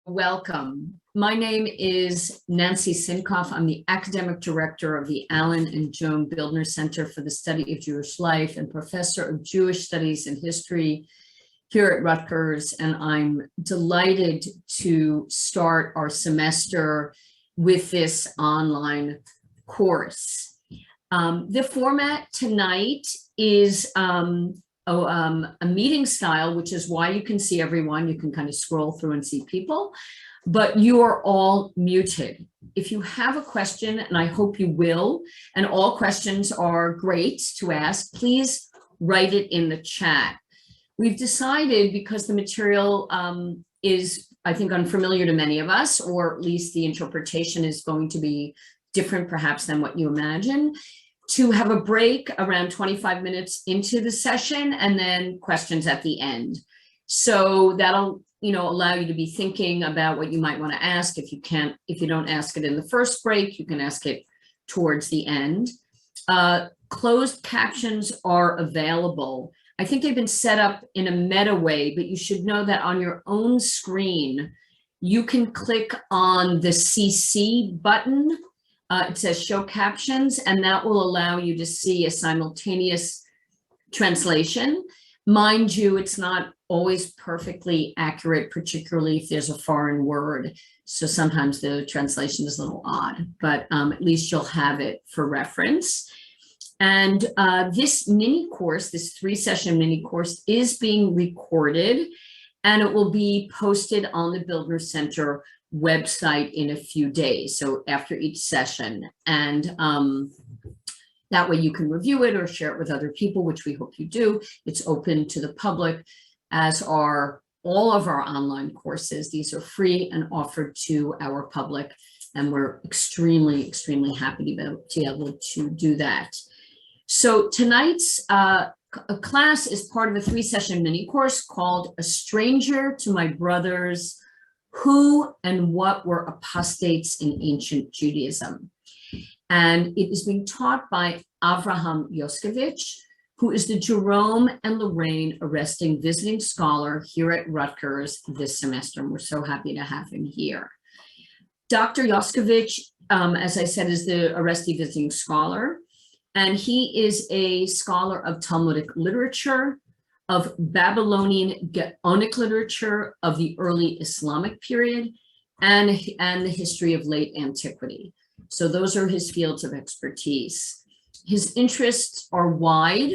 Welcome. My name is Nancy Sinkoff. I'm the academic director of the Alan and Joan Bildner Center for the Study of Jewish Life and professor of Jewish Studies and History here at Rutgers. And I'm delighted to start our semester with this online course. The format tonight is a meeting style, which is why you can see everyone. You can kind of scroll through and see people, but you are all muted. If you have a question, and I hope you will, and all questions are great to ask, please write it in the chat. We've decided, because the material is, I think, unfamiliar to many of us, or at least the interpretation is going to be different perhaps than what you imagine, to have a break around 25 minutes into the session and then questions at the end. So that'll, allow you to be thinking about what you might want to ask. If you don't ask it in the first break, you can ask it towards the end. Closed captions are available. I think they've been set up in a meta way, but you should know that on your own screen, you can click on the CC button. It says show captions, and that will allow you to see a simultaneous translation. Mind you, it's not always perfectly accurate, particularly if there's a foreign word. So sometimes the translation is a little odd, but at least you'll have it for reference. And this mini course, this 3-session mini course, is being recorded, and it will be posted on the Bildner Center website in a few days, so after each session, and that way you can review it or share it with other people, which we hope you do. It's open to the public, as are all of our online courses. These are free and offered to our public, and we're extremely happy to be able to do that. So tonight's class is part of a 3-session mini course called A Stranger to My Brothers: Who and What Were Apostates in Ancient Judaism? And it is being taught by Avraham Yoskovich, who is the Jerome and Lorraine Arresting Visiting Scholar here at Rutgers this semester. And we're so happy to have him here. Dr. Yoskovich, as I said, is the Arresting Visiting Scholar, and he is a scholar of Talmudic literature, of Babylonian Gaonic literature of the early Islamic period, and the history of late antiquity. So those are his fields of expertise. His interests are wide,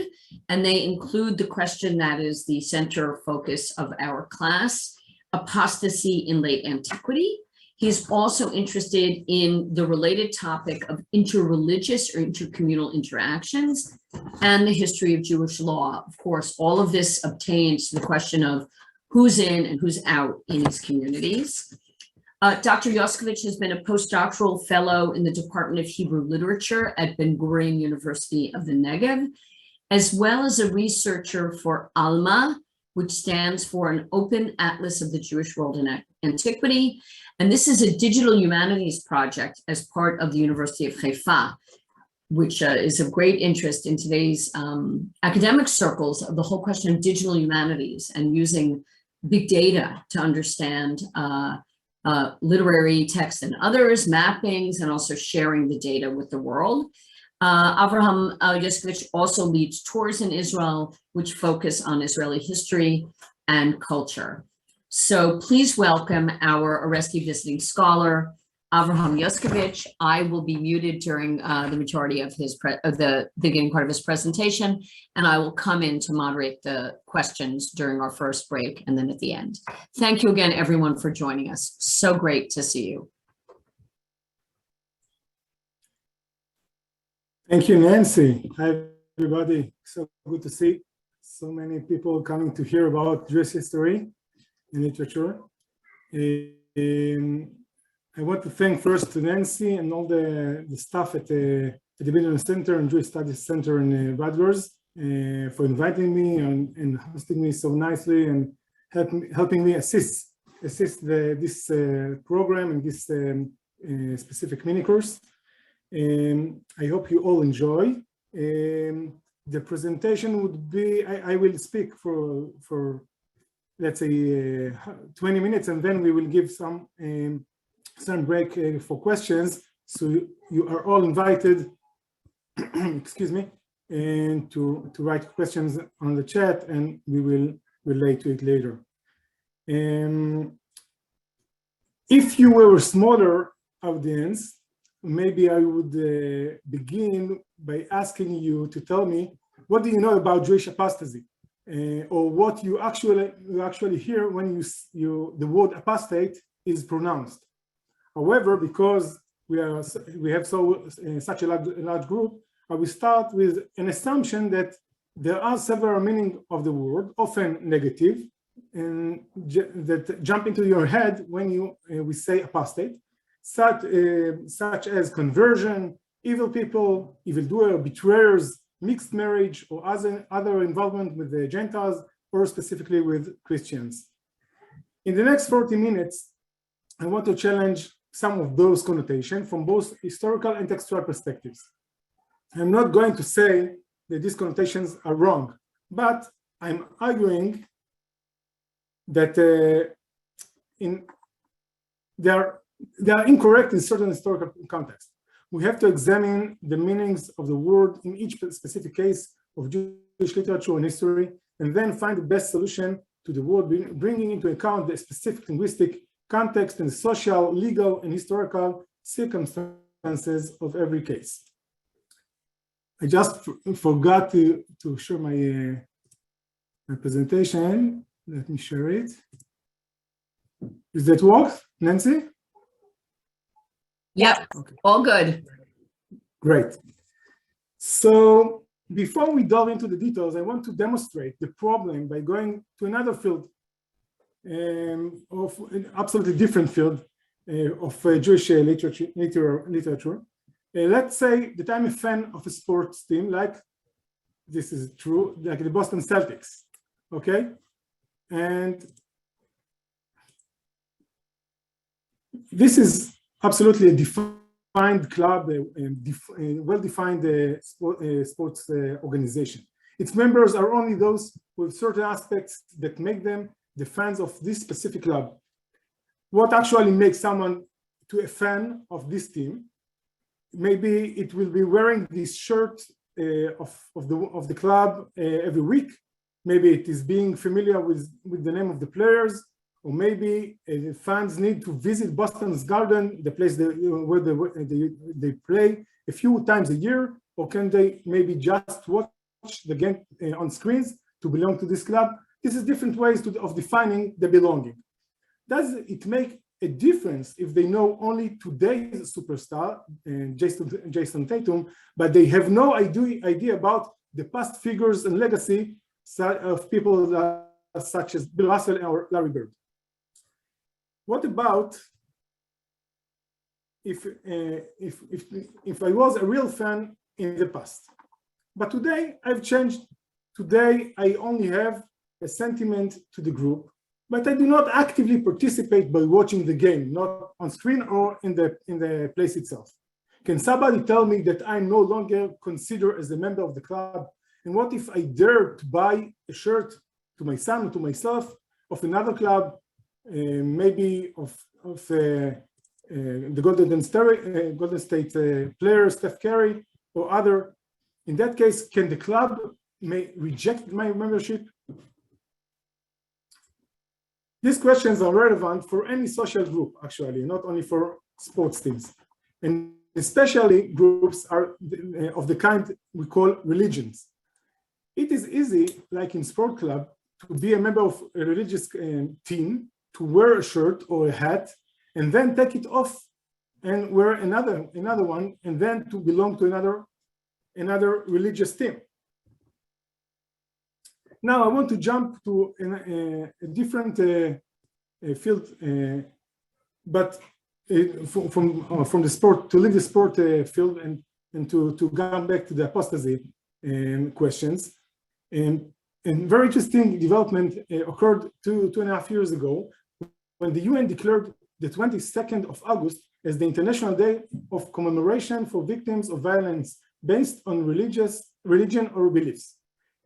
and they include the question that is the center focus of our class: apostasy in late antiquity. He's also interested in the related topic of interreligious or intercommunal interactions and the history of Jewish law. Of course, all of this obtains to the question of who's in and who's out in these communities. Dr. Yoskovich has been a postdoctoral fellow in the Department of Hebrew Literature at Ben-Gurion University of the Negev, as well as a researcher for ALMA, which stands for an Open Atlas of the Jewish World in Antiquity. And this is a digital humanities project as part of the University of Haifa, which is of great interest in today's academic circles of the whole question of digital humanities and using big data to understand literary texts and others, mappings, and also sharing the data with the world. Avraham Yoskovich also leads tours in Israel, which focus on Israeli history and culture. So please welcome our Arresting Visiting Scholar, Avraham Yoskovich. I will be muted during the majority of the beginning part of his presentation, and I will come in to moderate the questions during our first break and then at the end. Thank you again, everyone, for joining us. So great to see you. Thank you, Nancy. Hi, everybody. So good to see so many people coming to hear about Jewish history and literature. I want to thank first to Nancy and all the staff at the Bildner Center and Jewish Studies Center in Rutgers for inviting me and hosting me so nicely and helping me assist this program and this specific mini course. I hope you all enjoy. The presentation would be, I will speak for let's say 20 minutes, and then we will give some break for questions. So you are all invited, excuse me, and to write questions on the chat, and we will relate to it later. If you were a smaller audience, maybe I would begin by asking you to tell me, what do you know about Jewish apostasy? Or what you actually hear when the word apostate is pronounced. However, because we have such a large group, I will start with an assumption that there are several meanings of the word, often negative, and that jump into your head when we say apostate, such as conversion, evil people, evildoer, betrayers, mixed marriage, or other involvement with the Gentiles, or specifically with Christians. In the next 40 minutes, I want to challenge some of those connotations from both historical and textual perspectives. I'm not going to say that these connotations are wrong, but I'm arguing that they are incorrect in certain historical contexts. We have to examine the meanings of the word in each specific case of Jewish literature and history, and then find the best solution to the word, bringing into account the specific linguistic context and social, legal, and historical circumstances of every case. I just forgot to share my presentation. Let me share it. Does that work, Nancy? Yep, okay. All good. Great. So before we delve into the details, I want to demonstrate the problem by going to another field of an absolutely different field of Jewish literature. Let's say that I'm a fan of a sports team, like this is true, like the Boston Celtics, okay? And this is absolutely a defined club, a well-defined sports organization. Its members are only those with certain aspects that make them the fans of this specific club. What actually makes someone to a fan of this team? Maybe it will be wearing this shirt of the club every week. Maybe it is being familiar with the name of the players, or maybe fans need to visit Boston's Garden, the place where they play, a few times a year, or can they maybe just watch the game on screens to belong to this club? This is different ways of defining the belonging. Does it make a difference if they know only today's superstar, Jason Tatum, but they have no idea about the past figures and legacy of people such as Bill Russell or Larry Bird? What about if I was a real fan in the past, but today I've changed? Today I only have a sentiment to the group, but I do not actively participate by watching the game, not on screen or in the place itself. Can somebody tell me that I'm no longer considered as a member of the club? And what if I dare to buy a shirt to my son or to myself of another club, maybe of the Golden State player Steph Curry or other? In that case, can the club may reject my membership? These questions are relevant for any social group, actually, not only for sports teams, and especially groups of the kind we call religions. It is easy, like in sport club, to be a member of a religious team, to wear a shirt or a hat, and then take it off and wear another one, and then to belong to another religious team. Now I want to jump to a different field, but from the sport, to leave the sport field and to come back to the apostasy questions. And very interesting development occurred two and a half years ago, when the UN declared the 22nd of August as the International Day of Commemoration for Victims of Violence based on religion or beliefs.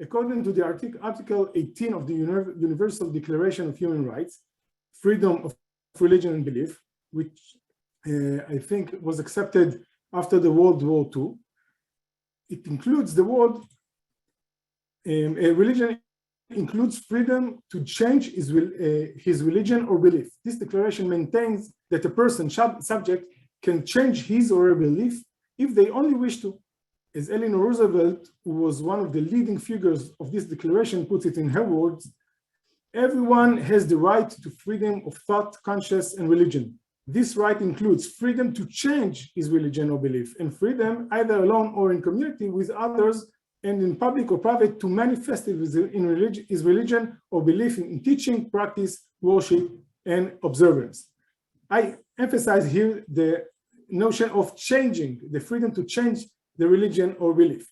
According to the Article 18 of the Universal Declaration of Human Rights, freedom of religion and belief, which I think was accepted after the World War II, it includes the word, religion includes freedom to change his religion or belief. This declaration maintains that a person, subject, can change his or her belief if they only wish to. As Eleanor Roosevelt, who was one of the leading figures of this declaration, puts it in her words, everyone has the right to freedom of thought, conscience, and religion. This right includes freedom to change his religion or belief, and freedom, either alone or in community with others, and in public or private, to manifest his religion or belief in teaching, practice, worship, and observance. I emphasize here the notion of changing, the freedom to change the religion or belief.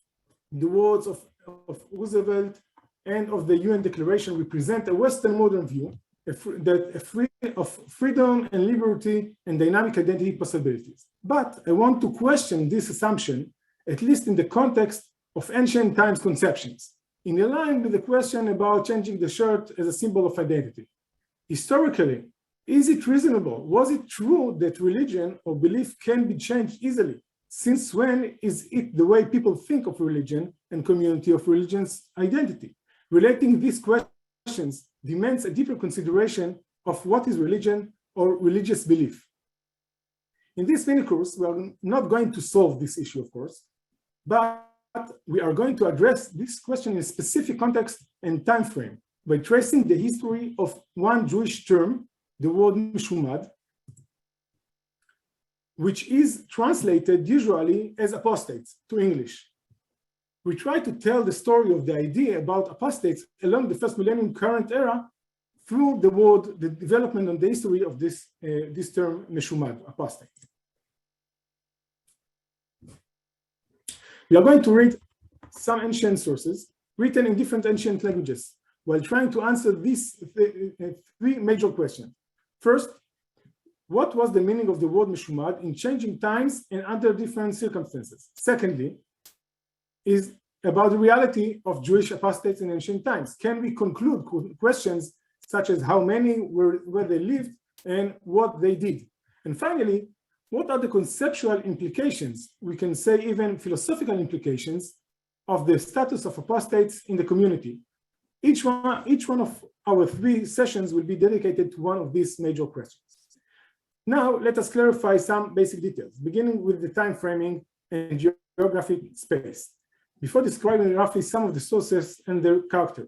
The words of Roosevelt and of the UN Declaration represent a Western modern view of freedom and liberty and dynamic identity possibilities. But I want to question this assumption, at least in the context of ancient times conceptions, in line with the question about changing the shirt as a symbol of identity. Historically, is it reasonable? Was it true that religion or belief can be changed easily? Since when is it the way people think of religion and community of religion's identity? Relating these questions demands a deeper consideration of what is religion or religious belief. In this mini course, we are not going to solve this issue, of course, but we are going to address this question in a specific context and time frame by tracing the history of one Jewish term, the word mishumad, which is translated usually as apostates to English. We try to tell the story of the idea about apostates along the first millennium current era through the development and the history of this term meshumad, apostate. We are going to read some ancient sources written in different ancient languages while trying to answer these three major questions. First, what was the meaning of the word meshumad in changing times and under different circumstances? Secondly, is about the reality of Jewish apostates in ancient times. Can we conclude questions such as how many where they lived and what they did? And finally, what are the conceptual implications, we can say even philosophical implications, of the status of apostates in the community? Each one of our three sessions will be dedicated to one of these major questions. Now, let us clarify some basic details, beginning with the time framing and geographic space, before describing roughly some of the sources and their character.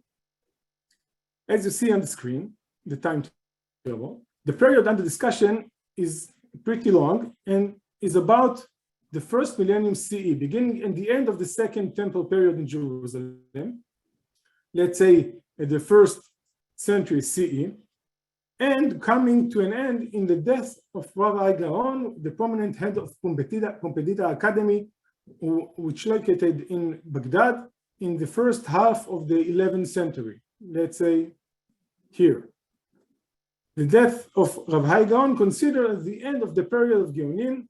As you see on the screen, the timetable, the period under discussion is pretty long and is about the first millennium CE, beginning and the end of the Second Temple period in Jerusalem, let's say at the first century CE, and coming to an end in the death of Rabbi Gaon, the prominent head of Pumbedita Academy, which located in Baghdad in the first half of the 11th century, let's say here. The death of Rav Hai Gaon considered as the end of the period of Geonim,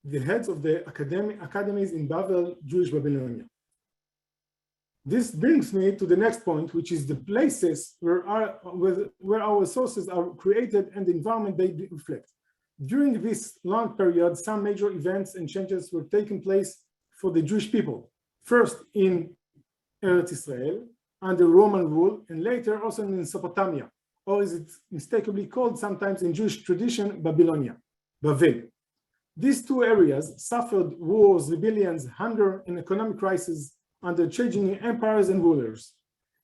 the heads of the academies in Babel, Jewish Babylonia. This brings me to the next point, which is the places where our sources are created and the environment they reflect. During this long period, some major events and changes were taking place for the Jewish people. First in Eretz Israel, under Roman rule, and later also in Mesopotamia, or as it's mistakenly called sometimes in Jewish tradition, Babylonia, Bavel. These two areas suffered wars, rebellions, hunger, and economic crises under changing empires and rulers.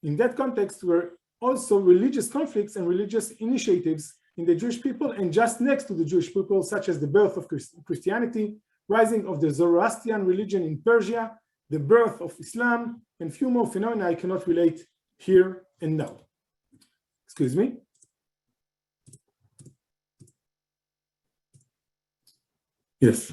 In that context were also religious conflicts and religious initiatives in the Jewish people, and just next to the Jewish people, such as the birth of Christianity, rising of the Zoroastrian religion in Persia, the birth of Islam, and few more phenomena I cannot relate here and now. Excuse me. Yes.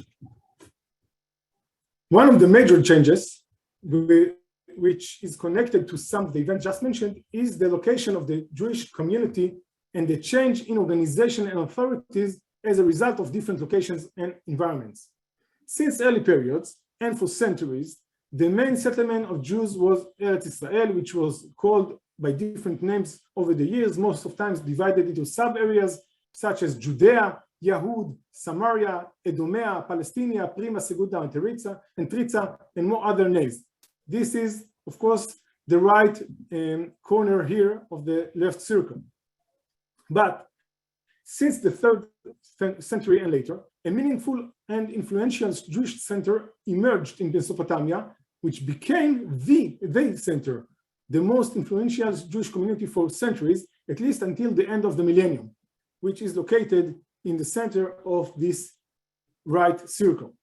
One of the major changes, which is connected to some of the events just mentioned, is the location of the Jewish community and the change in organization and authorities as a result of different locations and environments. Since early periods, and for centuries, The main settlement of Jews was Eretz Israel, which was called by different names over the years, most of times divided into sub-areas such as Judea, Yahud, Samaria, Edomea, Palestina, Prima, Seguda, and Tritza, and more other names. This is, of course, the right corner here of the left circle. But since the 3rd century and later, a meaningful and influential Jewish center emerged in Mesopotamia, which became the center, the most influential Jewish community for centuries, at least until the end of the millennium, which is located in the center of this right circle.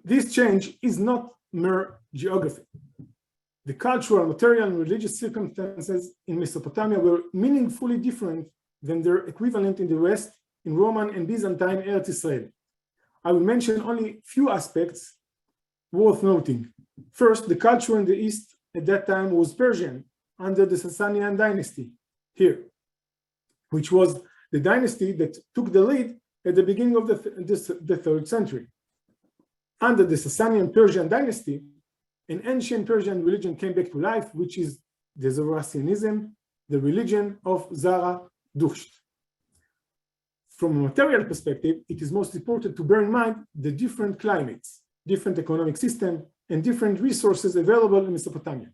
This change is not mere geography. The cultural, material, and religious circumstances in Mesopotamia were meaningfully different than their equivalent in the West, in Roman and Byzantine Eretz Israel. I will mention only few aspects worth noting. First, the culture in the East at that time was Persian under the Sasanian dynasty here, which was the dynasty that took the lead at the beginning of the 3rd century. Under the Sasanian Persian dynasty, an ancient Persian religion came back to life, which is the Zoroastrianism, the religion of Zarathustra. From a material perspective, it is most important to bear in mind the different climates, different economic system, and different resources available in Mesopotamia.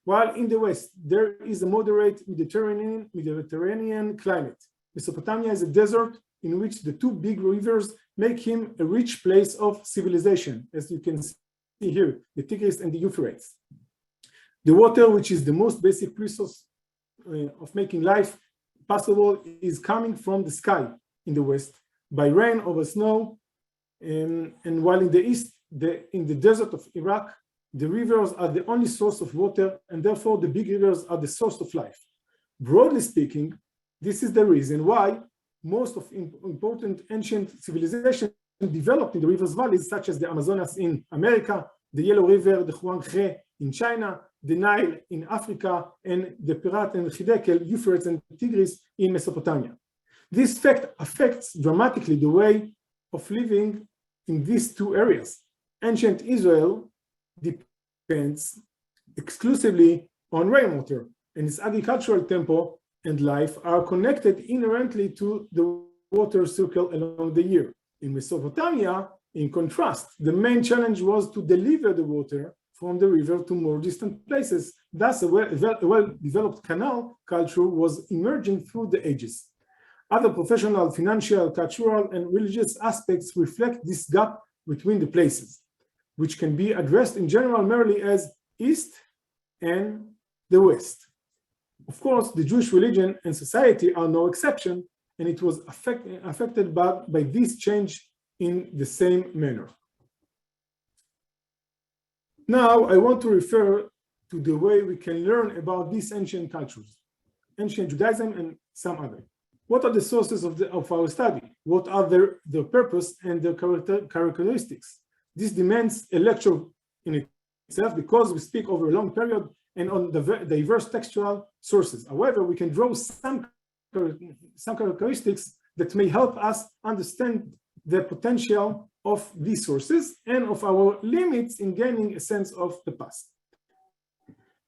While in the West, there is a moderate Mediterranean climate. Mesopotamia is a desert in which the 2 big rivers make him a rich place of civilization, as you can see here, the Tigris and the Euphrates. The water, which is the most basic resource of making life possible, is coming from the sky in the West by rain over snow, and while in the East, in the desert of Iraq, the rivers are the only source of water, and therefore the big rivers are the source of life. Broadly speaking, this is the reason why most of important ancient civilizations developed in the rivers valleys, such as the Amazonas in America, the Yellow River, the Huanghe in China, the Nile in Africa, and the Perat and Hiddekel, Euphrates and Tigris in Mesopotamia. This fact affects dramatically the way of living in these 2 areas. Ancient Israel depends exclusively on rainwater, and its agricultural tempo and life are connected inherently to the water cycle along the year. In Mesopotamia, in contrast, the main challenge was to deliver the water from the river to more distant places. Thus, a well-developed canal culture was emerging through the ages. Other professional, financial, cultural, and religious aspects reflect this gap between the places, which can be addressed in general merely as East and the West. Of course, the Jewish religion and society are no exception, and it was affected by this change in the same manner. Now, I want to refer to the way we can learn about these ancient cultures, ancient Judaism and some other. What are the sources of our study? What are their purpose and their characteristics? This demands a lecture in itself because we speak over a long period and on the diverse textual sources. However, we can draw some characteristics that may help us understand the potential of these sources and of our limits in gaining a sense of the past.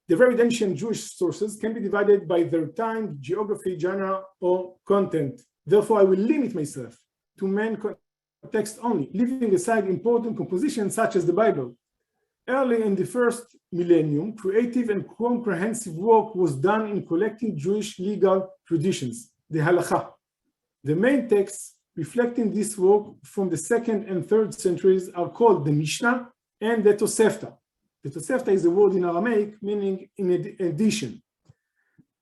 The very ancient Jewish sources can be divided by their time, geography, genre, or content. Therefore, I will limit myself to main text only, leaving aside important compositions such as the Bible. Early in the 1st millennium, creative and comprehensive work was done in collecting Jewish legal traditions, the Halakha. The main texts reflecting this work from the 2nd and 3rd centuries are called the Mishnah and the Tosefta. The Tosefta is a word in Aramaic meaning in addition.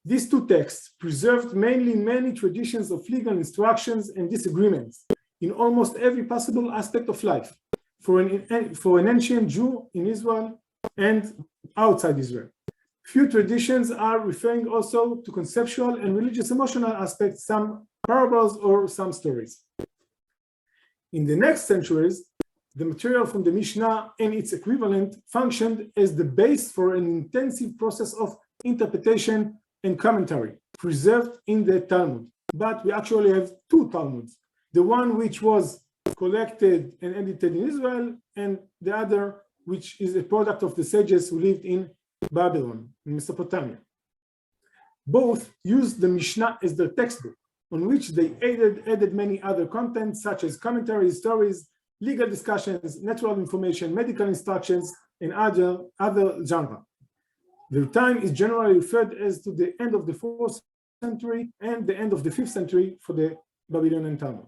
These 2 texts preserved mainly many traditions of legal instructions and disagreements in almost every possible aspect of life for an ancient Jew in Israel and outside Israel. Few traditions are referring also to conceptual and religious emotional aspects, some parables or some stories. In the next centuries, the material from the Mishnah and its equivalent functioned as the base for an intensive process of interpretation and commentary preserved in the Talmud. But we actually have 2 Talmuds, the one which was collected and edited in Israel and the other which is a product of the sages who lived in Babylon, in Mesopotamia. Both used the Mishnah as their textbook, on which they added many other contents such as commentaries, stories, legal discussions, natural information, medical instructions, and other genre. Their time is generally referred as to the end of the 4th century and the end of the 5th century for the Babylonian Talmud.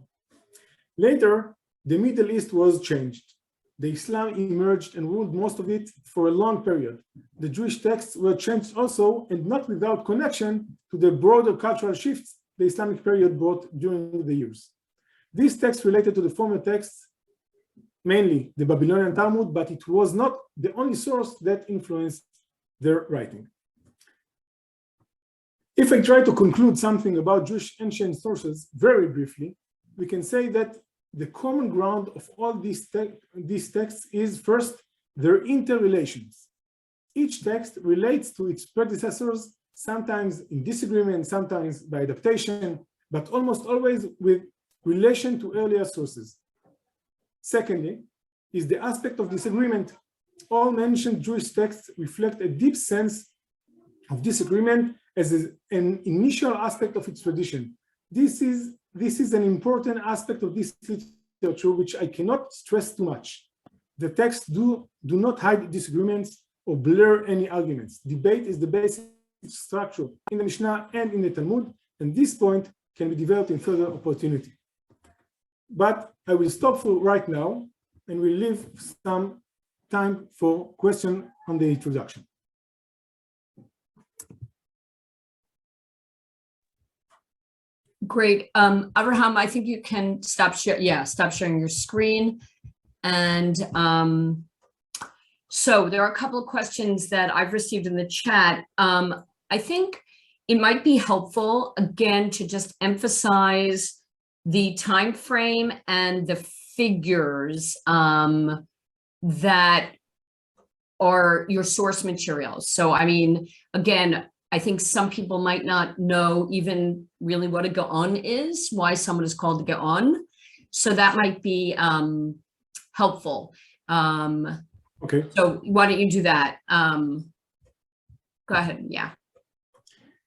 Later, the Middle East was changed. The Islam emerged and ruled most of it for a long period. The Jewish texts were changed also, and not without connection to the broader cultural shifts the Islamic period brought during the years. These texts related to the former texts, mainly the Babylonian Talmud, but it was not the only source that influenced their writing. If I try to conclude something about Jewish ancient sources very briefly, we can say that the common ground of all these texts is first their interrelations. Each text relates to its predecessors, sometimes in disagreement, sometimes by adaptation, but almost always with relation to earlier sources. Secondly, is the aspect of disagreement. All mentioned Jewish texts reflect a deep sense of disagreement as an initial aspect of its tradition. This is an important aspect of this literature, which I cannot stress too much. The texts do not hide disagreements or blur any arguments. Debate is the basic structure in the Mishnah and in the Talmud, and this point can be developed in further opportunity. But I will stop for right now, and we'll leave some time for questions on the introduction. Great. Abraham, I think you can stop sharing your screen. And so there are a couple of questions that I've received in the chat. I think it might be helpful, again, to just emphasize the time frame and the figures that are your source materials. So, I mean, again, I think some people might not know even really what a Gaon is, why someone is called a Gaon. So that might be helpful. Okay. So why don't you do that? Go ahead. Yeah.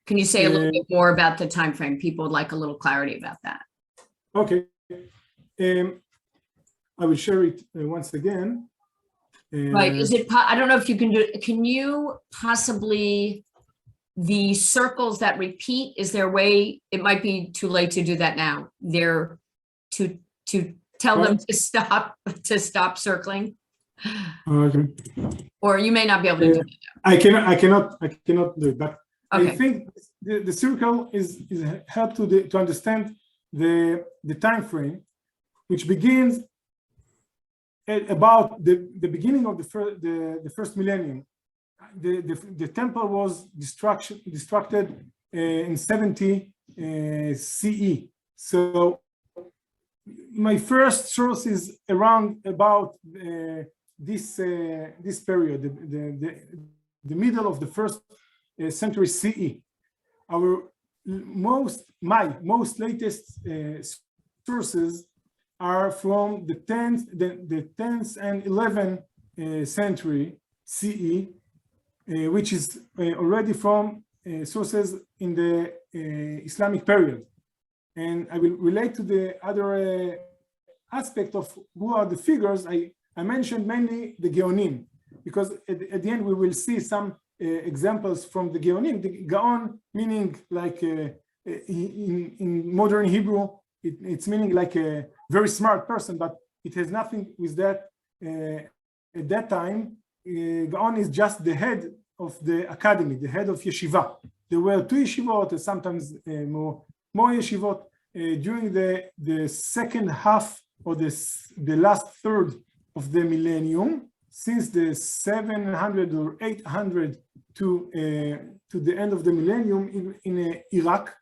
Can you say a little bit more about the time frame? People would like a little clarity about that. Okay. I will share it once again. Right. Is it? I don't know if you can do it. Can you possibly? The circles that repeat, is there a way? It might be too late to do that now. They're to tell them to stop circling. Okay. Or you may not be able to do that. I cannot do it. But okay. I think the circle is help to understand the time frame, which begins at about the beginning of the first millennium. The temple was destructed in 70 CE. So my first source is around about this period, the middle of the first century CE. My most latest sources are from the 10th and 11th century CE. Which is already from sources in the Islamic period. And I will relate to the other aspect of who are the figures. I mentioned mainly the Gaonim, because at the end we will see some examples from the Gaonim. The Gaon meaning like in modern Hebrew, it's meaning like a very smart person, but it has nothing with that. At that time, Gaon is just the head of the academy, the head of yeshiva. There were 2 yeshivot, sometimes more yeshivot. During the second half or the last third of the millennium, since the 700 or 800 to the end of the millennium in Iraq,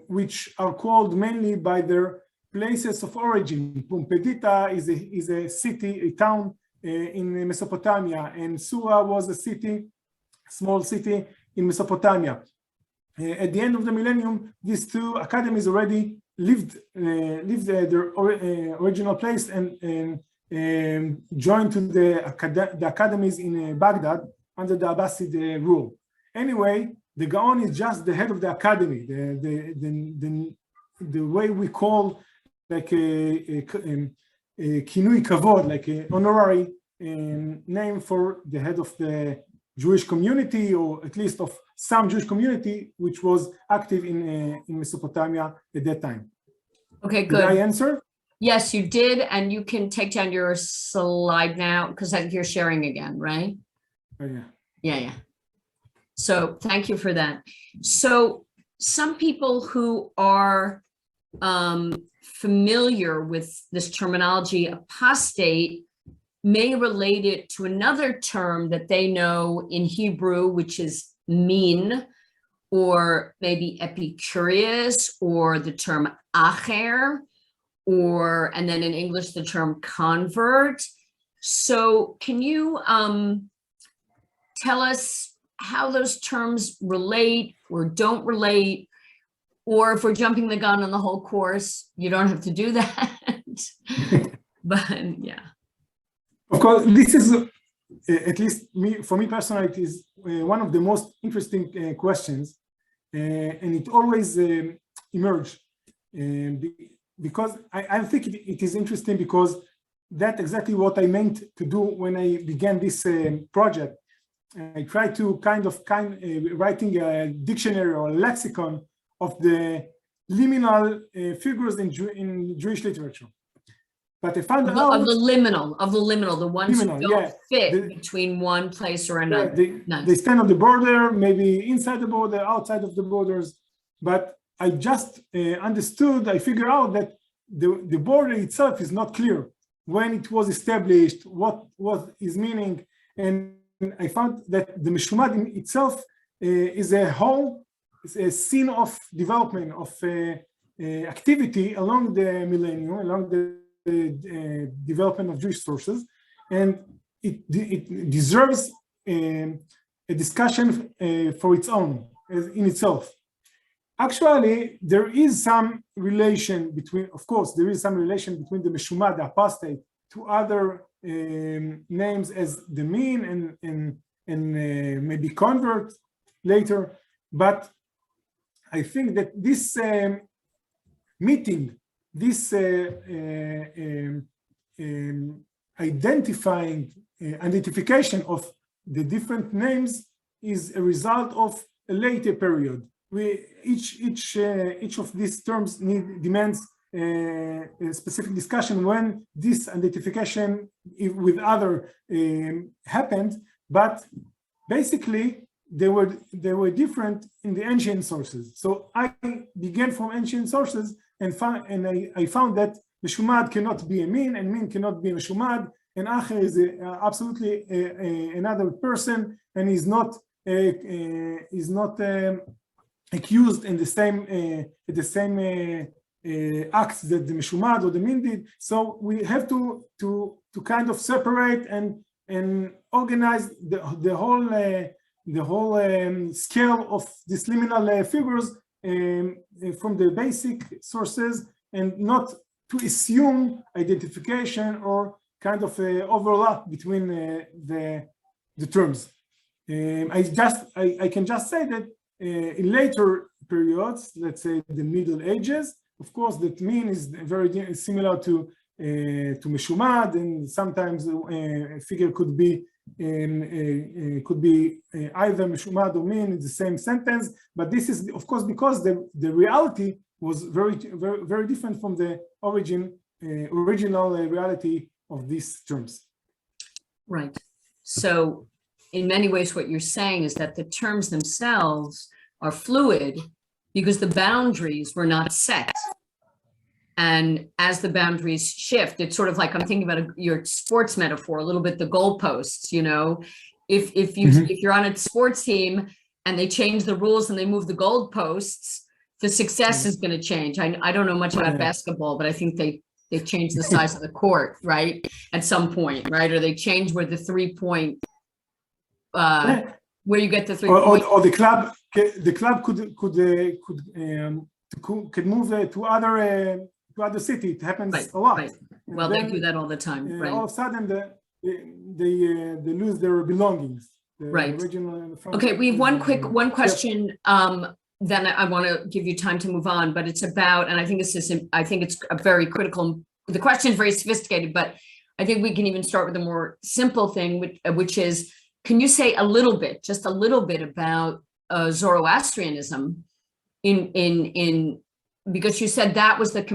which are called mainly by their places of origin. Pumbedita is a city, a town in Mesopotamia, and Sura was a small city in Mesopotamia. At the end of the millennium, these 2 academies already lived their original place, and joined to the academies in Baghdad under the Abbasid rule. Anyway, the Gaon is just the head of the academy, the way we call like a kinui kavod, like an honorary name for the head of the Jewish community, or at least of some Jewish community which was active in Mesopotamia at that time. Okay, good. Did I answer? Yes, you did, and you can take down your slide now because you're sharing again, right? Oh, yeah. Yeah. So thank you for that. So some people who are familiar with this terminology, apostate, may relate it to another term that they know in Hebrew, which is min, or maybe Epicurus, or the term acher, and then in English, the term convert. So can you tell us how those terms relate or don't relate? Or if we're jumping the gun on the whole course, you don't have to do that. But yeah. Of course, this is, at least for me personally, it is one of the most interesting questions. And it always emerges. Because I think it is interesting because that's exactly what I meant to do when I began this project. I tried to writing a dictionary or a lexicon of the liminal figures in Jewish literature. But I found out of the liminal, the ones who don't fit between one place or another. They stand on the border, maybe inside the border, outside of the borders. But I just I figured out that the border itself is not clear when it was established, what is meaning. And I found that the Meshumad in itself is a whole scene of development, of activity along the millennium, along the development of Jewish sources, and it deserves a discussion for its own, in itself. Actually, there is some relation between, of course, there is some relation between the Meshumad, the apostate, to other names as the mean and maybe convert later. But I think that this meeting, this identification of the different names is a result of a later period. Each of these terms demands a specific discussion when this identification with other happened, but basically they were different in the ancient sources. So I began from ancient sources and I found that Meshumad cannot be a min, and min cannot be a Meshumad, and Acher is absolutely another person, and is not accused in the same acts that the Meshumad or the min did. So we have to kind of separate and organize the whole scale of these liminal figures from the basic sources, and not to assume identification or kind of overlap between the terms. I can just say that in later periods, let's say the Middle Ages, of course, that mean is very similar to Meshumad, and sometimes a figure could be either Meshumad or min in the same sentence. But this is, of course, because the reality was very different from the original reality of these terms. Right. So in many ways, what you're saying is that the terms themselves are fluid because the boundaries were not set. And as the boundaries shift, it's sort of like, I'm thinking about your sports metaphor, a little bit, the goalposts, you know, if you're on a sports team and they change the rules and they move the goalposts, the success is going to change. I don't know much about basketball, but I think they've changed the size of the court, right? At some point, right? Or they change where the 3-point, where you get the 3-point. Or the club could move to other city. It happens a lot. Right. Well, they do that all the time, right? All of a sudden, they lose their belongings. Right. Original. Okay, we have one question. Then I want to give you time to move on, but it's about, and I think it's a very critical. The question is very sophisticated, but I think we can even start with a more simple thing, which is, can you say a little bit, just a little bit about Zoroastrianism because you said that was that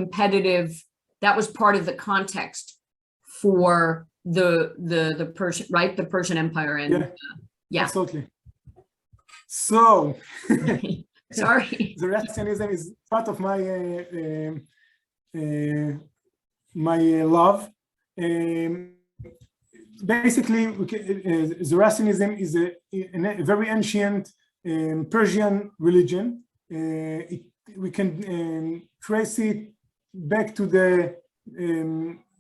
was part of the context for the Persian, right? The Persian Empire and yeah. Absolutely. So, sorry. Zoroastrianism is part of my my love. Basically, Zoroastrianism is a very ancient Persian religion. We can trace it back to the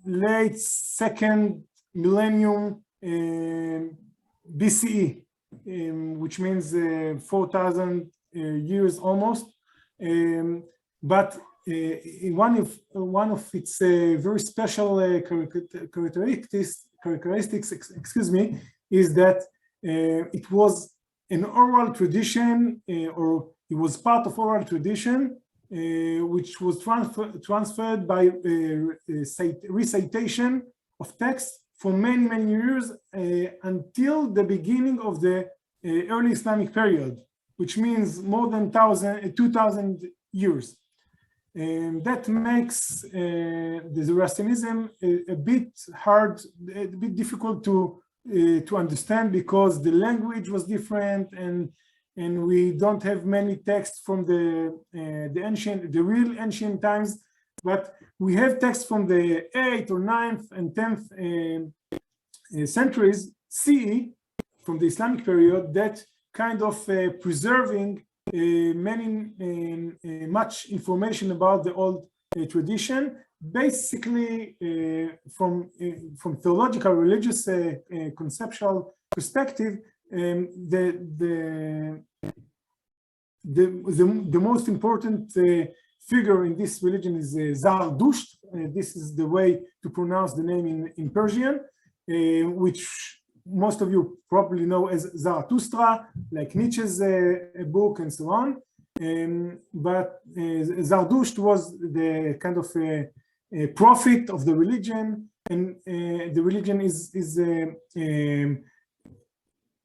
late second millennium BCE, which means 4,000 years almost. But one of its very special characteristics, excuse me, is that it was an oral tradition, or it was part of oral tradition, which was transferred by recitation of text for many years until the beginning of the early Islamic period, which means more than 2,000 years. And that makes the Zoroastrianism a bit hard, a bit difficult to understand, because the language was different, and we don't have many texts from the real ancient times, but we have texts from the 8th or 9th and 10th centuries CE, from the Islamic period, that kind of preserving much information about the old tradition. Basically, from theological, religious, conceptual perspective, the most important figure in this religion is Zardusht. This is the way to pronounce the name in Persian, which most of you probably know as Zarathustra, like Nietzsche's book and so on. But Zardusht was the kind of a prophet of the religion, and the religion is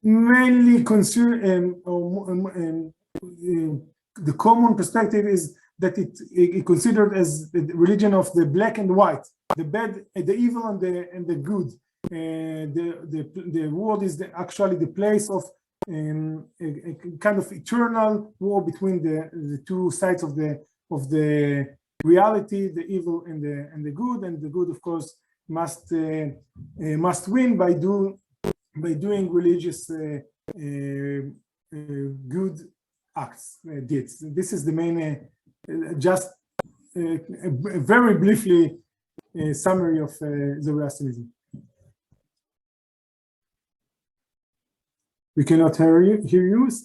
mainly concerned, the common perspective is that it considered as the religion of the black and white, the bad, the evil, and the good. The world is actually the place of a kind of eternal war between the two sides of the reality, the evil and the good. And the good, of course, must win by doing religious good acts, deeds. This is the main, just very briefly summary of Zoroastrianism. We cannot hear you,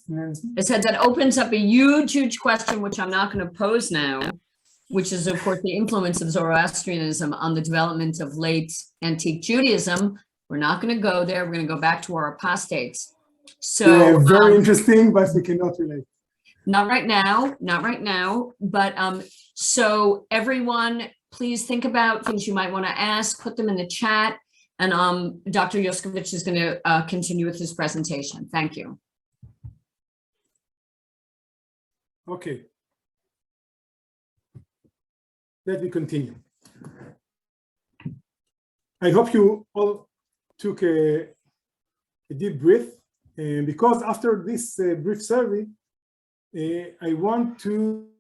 Nancy. I said that opens up a huge question, which I'm not going to pose now, which is, of course, the influence of Zoroastrianism on the development of late antique Judaism. We're not going to go there. We're going to go back to our apostates. So very interesting, but we cannot relate. Not right now. But so everyone, please think about things you might want to ask, put them in the chat. And Dr. Yoskovich is going to continue with his presentation. Thank you. Okay. Let me continue. I hope you all took a deep breath, because after this brief survey, I want to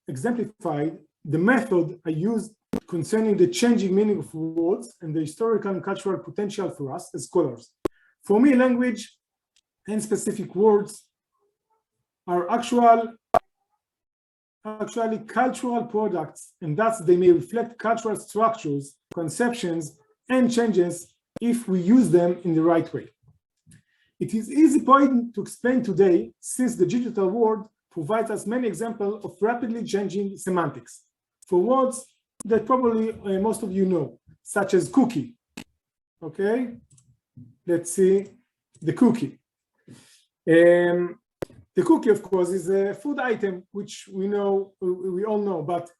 exemplify the method I used concerning the changing meaning of words and the historical and cultural potential for us as scholars. For me, language and specific words are actually cultural products, and thus they may reflect cultural structures, conceptions, and changes if we use them in the right way. It is easy point to explain today, since the digital world provides us many examples of rapidly changing semantics for words that probably most of you know, such as cookie. Okay, let's see the cookie. The cookie, of course, is a food item, which we all know, but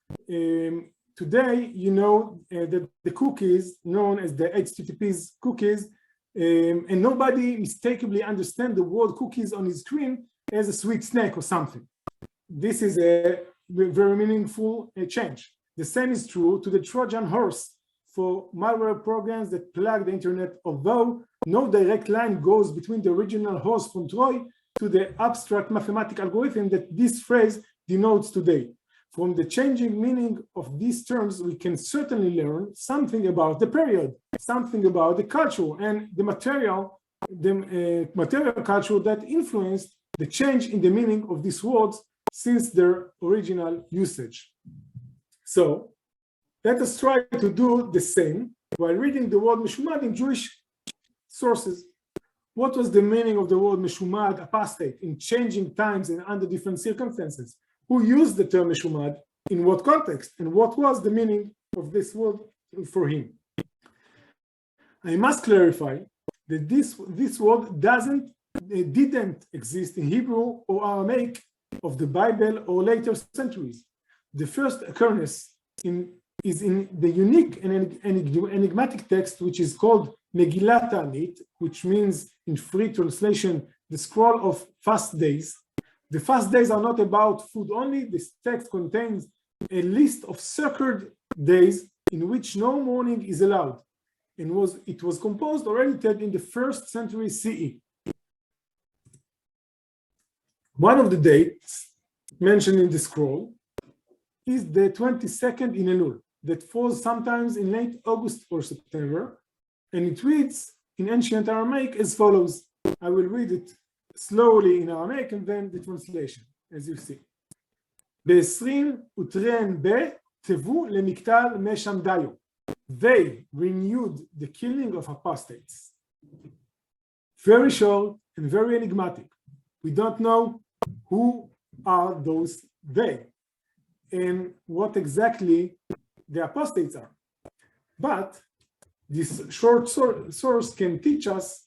today, you know that the cookies known as the HTTP's cookies, and nobody mistakenly understands the word cookies on his screen as a sweet snack or something. This is a very meaningful change. The same is true to the Trojan horse for malware programs that plug the internet, although no direct line goes between the original horse from Troy to the abstract mathematical algorithm that this phrase denotes today. From the changing meaning of these terms, we can certainly learn something about the period, something about the culture and the material culture that influenced the change in the meaning of these words since their original usage. So let us try to do the same while reading the word meshumad in Jewish sources. What was the meaning of the word meshumad, apostate, in changing times and under different circumstances? Who used the term meshumad, in what context, and what was the meaning of this word for him? I must clarify that this word didn't exist in Hebrew or Aramaic of the Bible or later centuries. The first occurrence is in the unique and enigmatic text, which is called Megillat Ta'anit, which means in free translation, the scroll of fast days. The fast days are not about food only. This text contains a list of sacred days in which no mourning is allowed, and it was composed or edited in the 1st century CE. One of the dates mentioned in the scroll is the 22nd in Elul, that falls sometimes in late August or September, and it reads in ancient Aramaic as follows. I will read it slowly in Aramaic and then the translation, as you see. ב-20 u'tren be tevu lemiktal meshamdayo. They renewed the killing of apostates. Very short and very enigmatic. We don't know who are those they and what exactly the apostates are. But this short source can teach us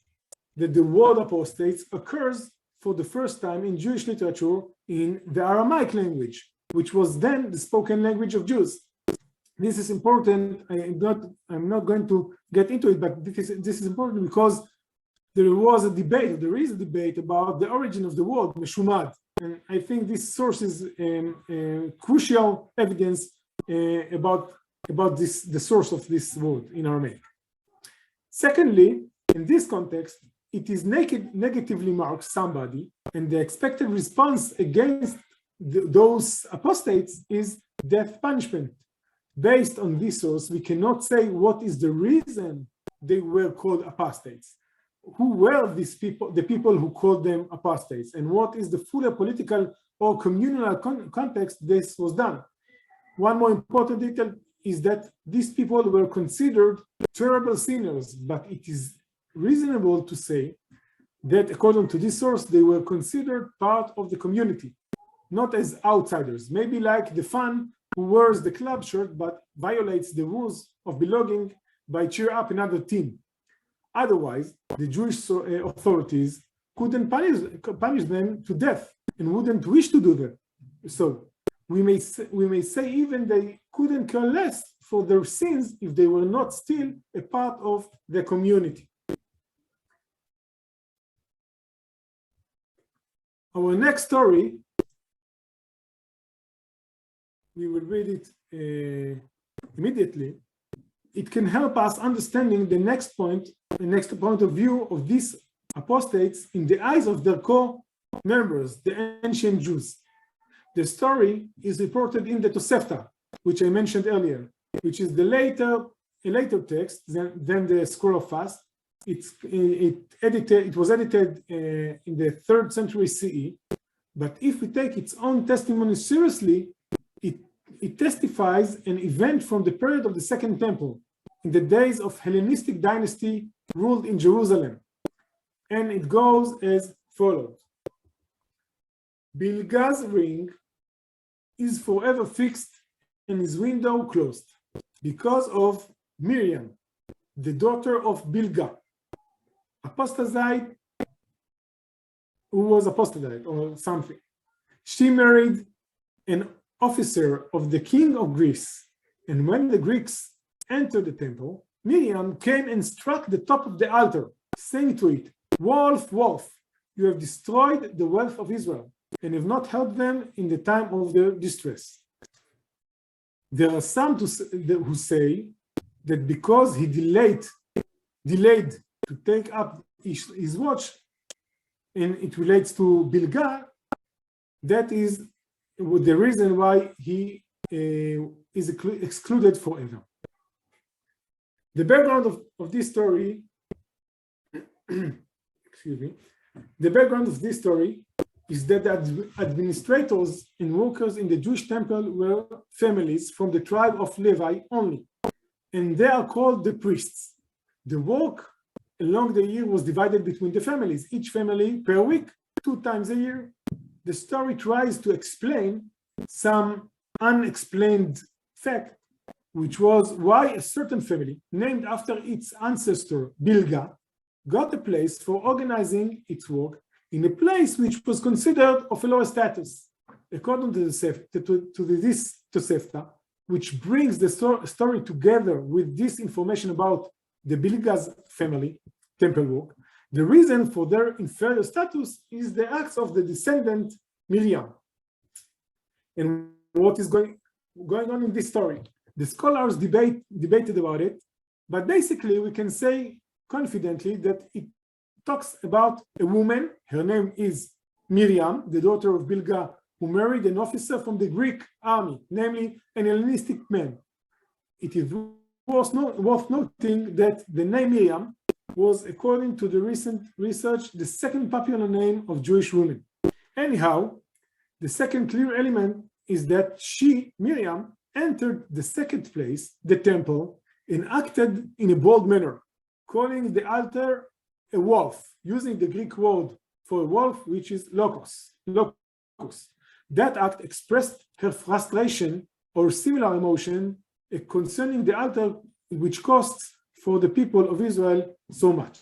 that the word apostates occurs for the first time in Jewish literature in the Aramaic language, which was then the spoken language of Jews. This is important. I'm not going to get into it, but this is important because there was a debate, or there is a debate about the origin of the word meshumad, and I think this source is crucial evidence about the source of this word in Aramaic. Secondly, in this context, it is negatively marked somebody, and the expected response against those apostates is death punishment. Based on this source, we cannot say what is the reason they were called apostates. Who were these people, the people who called them apostates, and what is the fuller political or communal context this was done? One more important detail is that these people were considered terrible sinners, but it is reasonable to say that according to this source, they were considered part of the community, not as outsiders, maybe like the fan who wears the club shirt but violates the rules of belonging by cheer up another team. Otherwise, the Jewish authorities couldn't punish them to death and wouldn't wish to do that. So we may say even they couldn't care less for their sins if they were not still a part of the community. Our next story, we will read it immediately. It can help us understanding the next point of view of these apostates in the eyes of their core members, the ancient Jews. The story is reported in the Tosefta, which I mentioned earlier, which is a later text than the Scroll of Fast. It was edited in the 3rd century CE, but if we take its own testimony seriously, it testifies an event from the period of the Second Temple, in the days of Hellenistic dynasty ruled in Jerusalem. And it goes as follows. Bilgah's ring is forever fixed and his window closed because of Miriam, the daughter of Bilga, apostate, who was apostate or something. She married an officer of the king of Greece. And when the Greeks entered the temple, Miriam came and struck the top of the altar, saying to it, "Wolf, wolf, you have destroyed the wealth of Israel and have not helped them in the time of their distress." There are some who say that because he delayed to take up his watch, and it relates to Bilga, that is the reason why he is excluded forever. The background of this story, excuse me, the background of this story is that the administrators and workers in the Jewish temple were families from the tribe of Levi only, and they are called the priests. The work along the year was divided between the families, each family per week, 2 times a year. The story tries to explain some unexplained fact, which was why a certain family, named after its ancestor Bilga, got a place for organizing its work in a place which was considered of a lower status. According to this Tosefta, which brings the story together with this information about the Bilga's family temple work, the reason for their inferior status is the acts of the descendant Miriam. And what is going on in this story? The scholars debated about it, but basically we can say confidently that it talks about a woman, her name is Miriam, the daughter of Bilga, who married an officer from the Greek army, namely an Hellenistic man. It is worth noting that the name Miriam was, according to the recent research, the second popular name of Jewish women. Anyhow, the second clear element is that she, Miriam, entered the second place, the temple, and acted in a bold manner, calling the altar a wolf, using the Greek word for a wolf, which is locus. That act expressed her frustration or similar emotion concerning the altar, which costs for the people of Israel so much.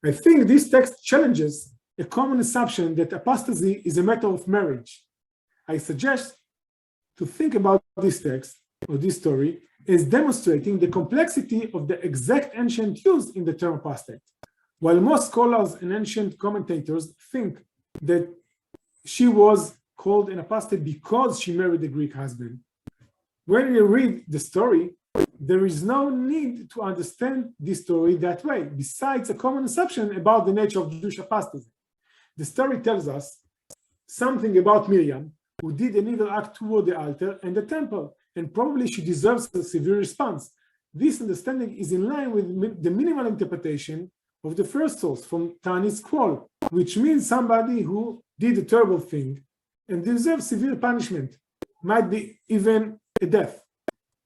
I think this text challenges a common assumption that apostasy is a matter of marriage. I suggest to think about this text or this story as demonstrating the complexity of the exact ancient use in the term apostate. While most scholars and ancient commentators think that she was called an apostate because she married a Greek husband, when you read the story, there is no need to understand this story that way, besides a common assumption about the nature of Jewish apostasy. The story tells us something about Miriam, who did an evil act toward the altar and the temple, and probably she deserves a severe response. This understanding is in line with the minimal interpretation of the first source from Ta'anit scroll, which means somebody who did a terrible thing and deserves severe punishment, might be even a death.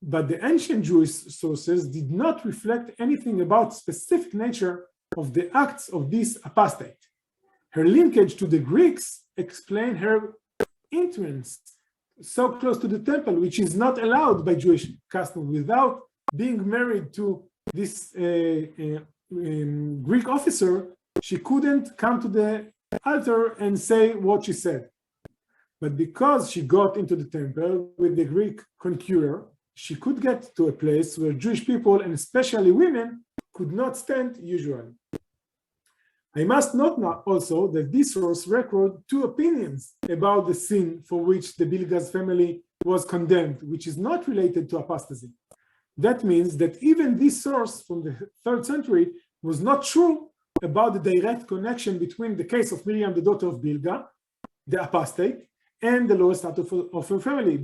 But the ancient Jewish sources did not reflect anything about specific nature of the acts of this apostate. Her linkage to the Greeks explain her entrance so close to the temple, which is not allowed by Jewish custom. Without being married to this Greek officer, she couldn't come to the altar and say what she said. But because she got into the temple with the Greek conqueror, she could get to a place where Jewish people, and especially women, could not stand usually. I must note now also that this source records 2 opinions about the sin for which the Bilga's family was condemned, which is not related to apostasy. That means that even this source from the 3rd century was not true about the direct connection between the case of Miriam, the daughter of Bilga, the apostate, and the lower status of her family.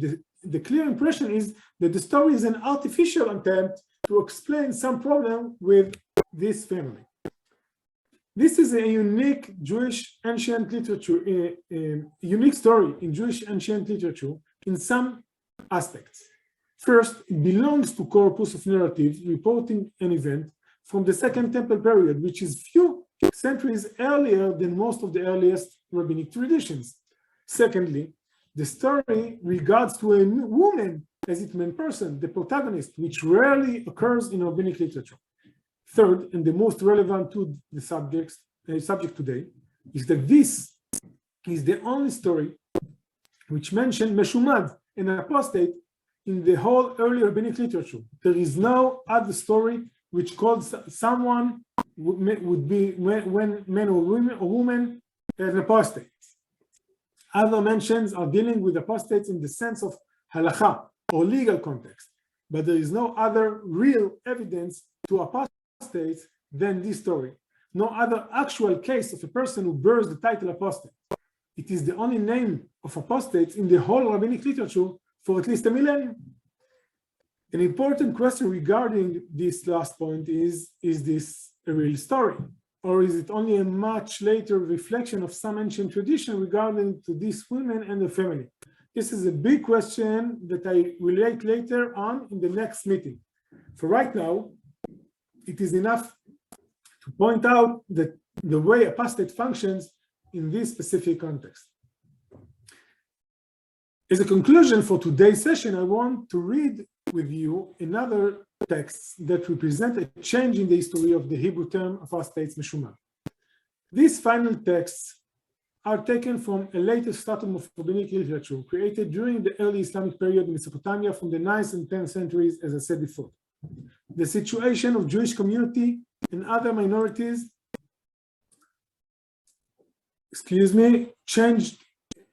The clear impression is that the story is an artificial attempt to explain some problem with this family. This is a unique Jewish ancient literature, a unique story in Jewish ancient literature in some aspects. First, it belongs to corpus of narratives reporting an event from the Second Temple period, which is few centuries earlier than most of the earliest rabbinic traditions. Secondly, The story regards to a woman as its main person, the protagonist, which rarely occurs in rabbinic literature. Third, and the most relevant to the subject today, is that this is the only story which mentioned Meshumad, an apostate, in the whole early rabbinic literature. There is no other story which calls someone would be when man or woman an apostate. Other mentions are dealing with apostates in the sense of halakha or legal context, but there is no other real evidence to apostates than this story. No other actual case of a person who bears the title apostate. It is the only name of apostates in the whole rabbinic literature for at least a millennium. An important question regarding this last point is this a real story? Or is it only a much later reflection of some ancient tradition regarding to these women and their family? This is a big question that I will relate later on in the next meeting. For right now, it is enough to point out that the way apostate functions in this specific context. As a conclusion for today's session, I want to read with you another text that represent a change in the history of the Hebrew term apostates meshumad. These final texts are taken from a later stratum of rabbinic literature created during the early Islamic period in Mesopotamia from the 9th and 10th centuries, as I said before. The situation of Jewish community and other minorities, changed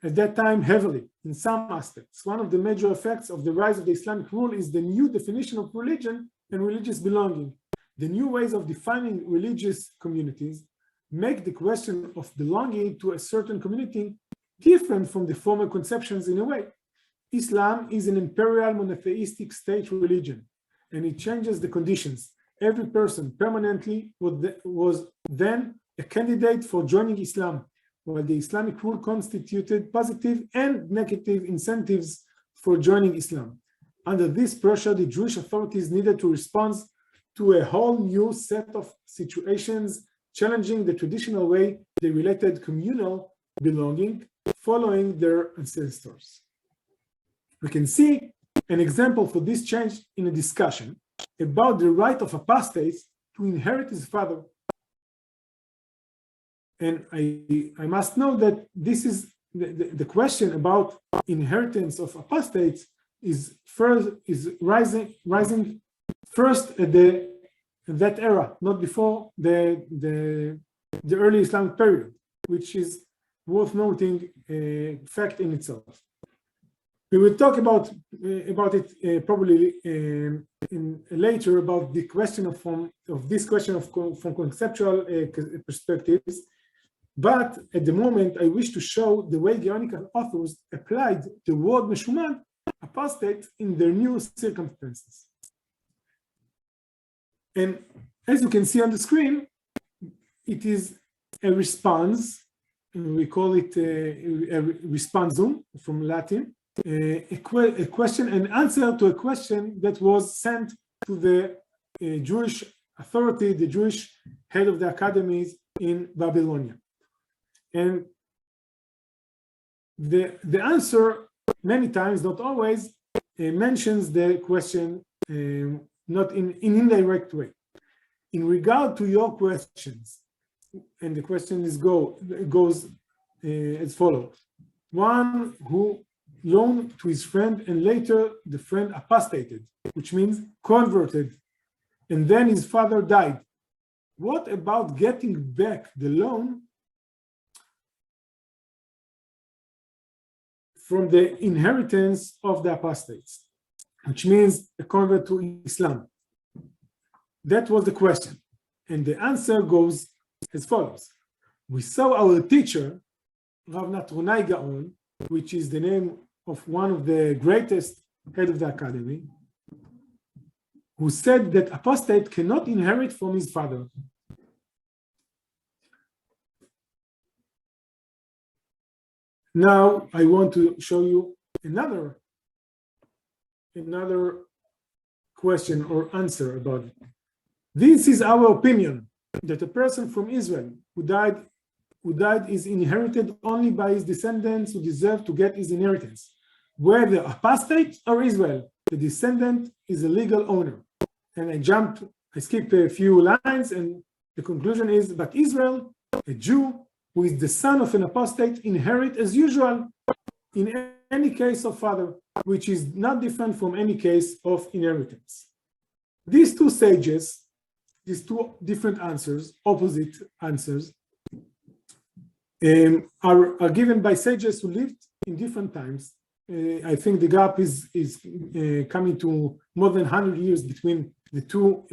at that time heavily in some aspects. One of the major effects of the rise of the Islamic rule is the new definition of religion and religious belonging. The new ways of defining religious communities make the question of belonging to a certain community different from the former conceptions in a way. Islam is an imperial monotheistic state religion, and it changes the conditions. Every person permanently was then a candidate for joining Islam, while the Islamic rule constituted positive and negative incentives for joining Islam. Under this pressure, the Jewish authorities needed to respond to a whole new set of situations, challenging the traditional way they related communal belonging, following their ancestors. We can see an example for this change in a discussion about the right of apostates to inherit his father. And I must know that this is the question about inheritance of apostates is rising first at that era, not before the early Islamic period, which is worth noting a fact in itself. We will talk about it probably later about the question from conceptual perspectives. But at the moment, I wish to show the way Gaonic authors applied the word meshumad, apostate, in their new circumstances. And as you can see on the screen, it is a response, and we call it a responsum from Latin, a question, an answer to a question that was sent to the Jewish authority, the Jewish head of the academies in Babylonia. And the answer, many times, not always, mentions the question not in indirect way. In regard to your questions, and the question goes as follows. One who loaned to his friend and later the friend apostated, which means converted, and then his father died. What about getting back the loan from the inheritance of the apostates, which means a convert to Islam? That was the question. And the answer goes as follows. We saw our teacher, Rav Natronai Gaon, which is the name of one of the greatest head of the academy, who said that apostate cannot inherit from his father. Now I want to show you another question or answer about it. This is our opinion, that a person from Israel who died who died is inherited only by his descendants who deserve to get his inheritance. Whether apostate or Israel, the descendant is a legal owner. And I skipped a few lines, and the conclusion is, but Israel, a Jew who is the son of an apostate, inherit as usual in any case of father, which is not different from any case of inheritance. These two sages, these two different answers, opposite answers, are given by sages who lived in different times. I think the gap is coming to more than 100 years between the two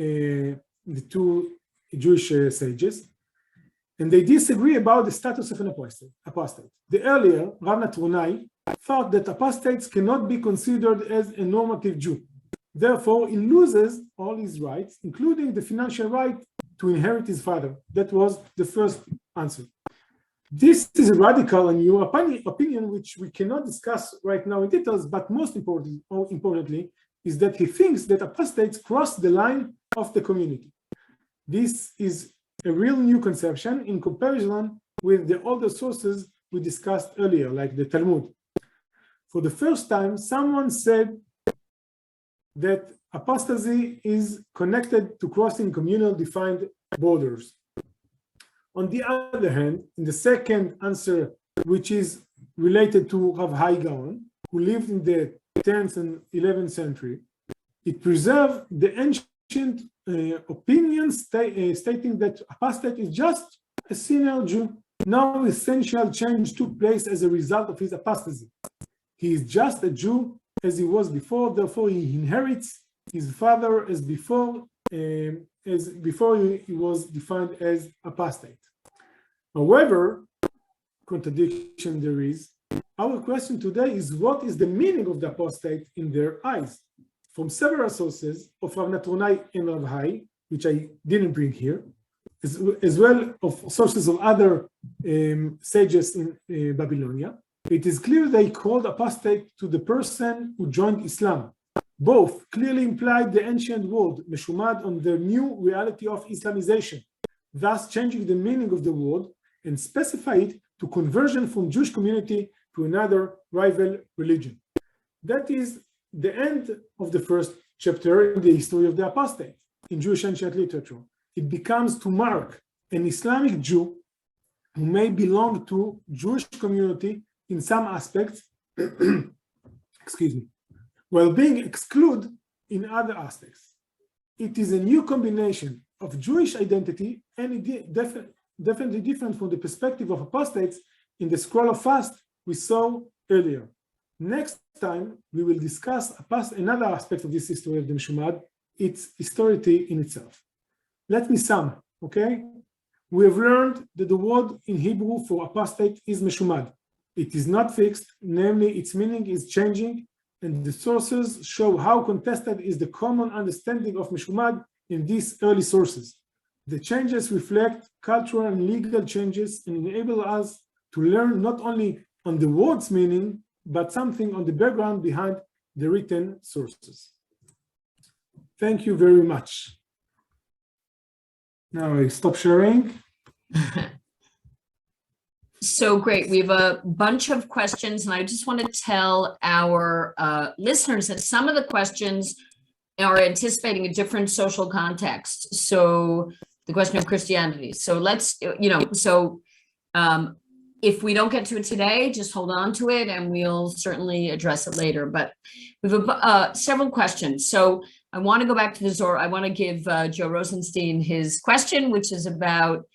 Jewish sages, and they disagree about the status of an apostate. The earlier, Rav Natronai, thought that apostates cannot be considered as a normative Jew. Therefore, he loses all his rights, including the financial right to inherit his father. That was the first answer. This is a radical and new opinion, which we cannot discuss right now in details, but most importantly, is that he thinks that apostates cross the line of the community. This is a real new conception in comparison with the older sources we discussed earlier, like the Talmud. For the first time, someone said that apostasy is connected to crossing communal defined borders. On the other hand, in the second answer, which is related to Rav Hai Gaon, who lived in the 10th and 11th century, it preserved the ancient opinion stating that apostate is just a sinner Jew. No essential change took place as a result of his apostasy. He is just a Jew as he was before, therefore he inherits his father as before he was defined as apostate. However, contradiction there is. Our question today is, what is the meaning of the apostate in their eyes? From several sources of Rav Natronai and Rav Hai, which I didn't bring here, as well of sources of other sages in Babylonia, it is clear they called apostate to the person who joined Islam. Both clearly implied the ancient word meshumad on the new reality of Islamization, thus changing the meaning of the word and specify it to conversion from Jewish community to another rival religion. That is the end of the first chapter in the history of the apostate in Jewish ancient literature. It becomes to mark an Islamic Jew who may belong to Jewish community in some aspects, excuse me, while being excluded in other aspects. It is a new combination of Jewish identity and definitely different from the perspective of apostates in the scroll of fast we saw earlier. Next time, we will discuss another aspect of this history of the Meshumad, its historicity in itself. Let me sum, okay? We have learned that the word in Hebrew for apostate is Meshumad. It is not fixed, namely its meaning is changing, and the sources show how contested is the common understanding of Meshumad in these early sources. The changes reflect cultural and legal changes and enable us to learn not only on the word's meaning, but something on the background behind the written sources. Thank you very much. Now I stop sharing. So great. We have a bunch of questions, and I just want to tell our listeners that some of the questions are anticipating a different social context. So the question of Christianity. So let's, if we don't get to it today, just hold on to it and we'll certainly address it later. But we have several questions. So I want to go back to the Zohar. I want to give Joe Rosenstein his question, which is about,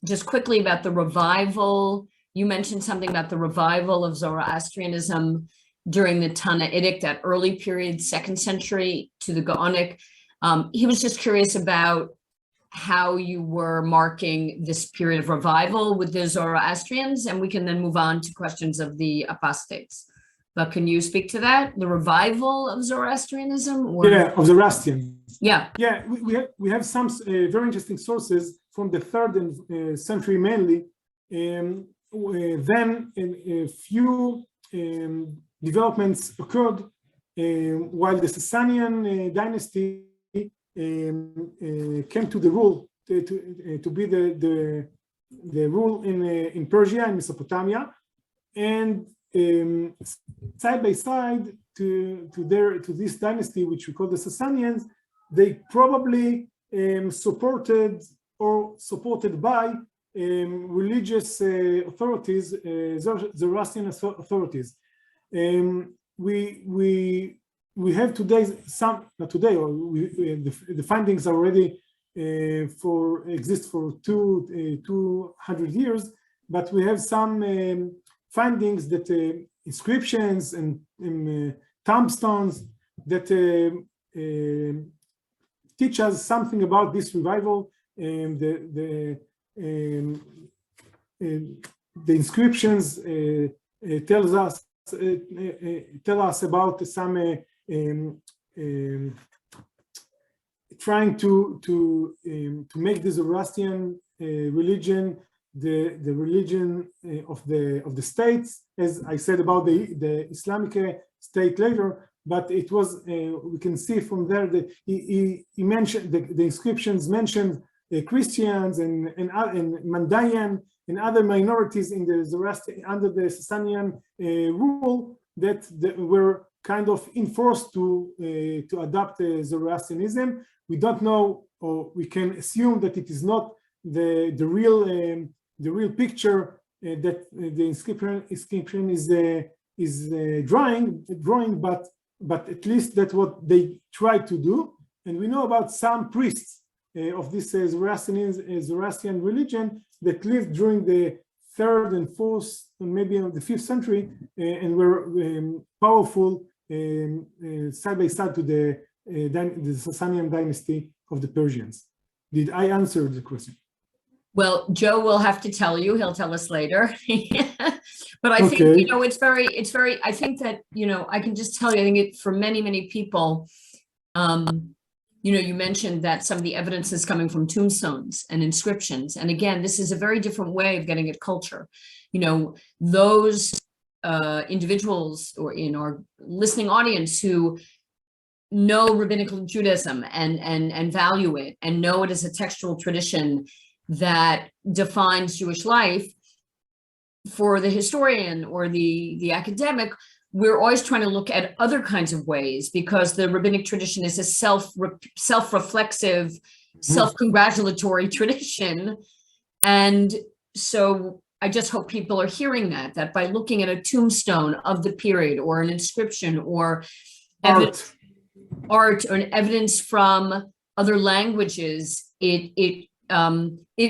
just quickly, about the revival. You mentioned something about the revival of Zoroastrianism during the Tannaitic, that early period, 2nd century to the Gaonic. He was just curious about how you were marking this period of revival with the Zoroastrians, and we can then move on to questions of the apostates. But can you speak to that, the revival of Zoroastrianism? Or? Yeah, of Zoroastrian. Yeah. Yeah, we have some very interesting sources from the 3rd century mainly. Then a few developments occurred while the Sasanian dynasty came to the rule, to be rule in Persia and Mesopotamia, and side by side to this dynasty, which we call the Sasanians, they probably supported by religious authorities, Zoroastrian authorities. We have today not today, or the findings are already exist for 200 years, but we have some findings that inscriptions and tombstones that teach us something about this revival. The inscriptions tell us about some trying to make the Zoroastrian religion the religion of the states, as I said about the Islamic state later. But it was we can see from there that he mentioned the inscriptions mentioned Christians and Mandaean and other minorities in the Zoroastrian under the Sasanian rule that were kind of enforced to adopt Zoroastrianism. We don't know, or we can assume that it is not the real picture that the inscription is drawing, but at least that's what they try to do. And we know about some priests of this Zoroastrian religion that lived during the 3rd and 4th, and maybe the 5th century, and were powerful side by side to the Sasanian dynasty of the Persians. Did I answer the question? Well, Joe will have to tell you, he'll tell us later. But I think, Okay. it's very, I think that, I can just tell you, I think for many people, you mentioned that some of the evidence is coming from tombstones and inscriptions. And again, this is a very different way of getting at culture. Those individuals or in our listening audience who know Rabbinic Judaism and value it and know it as a textual tradition that defines Jewish life, for the historian or the academic, we're always trying to look at other kinds of ways, because the Rabbinic tradition is a self-reflexive, self-congratulatory tradition. And so I just hope people are hearing that by looking at a tombstone of the period or an inscription or art or an evidence from other languages, it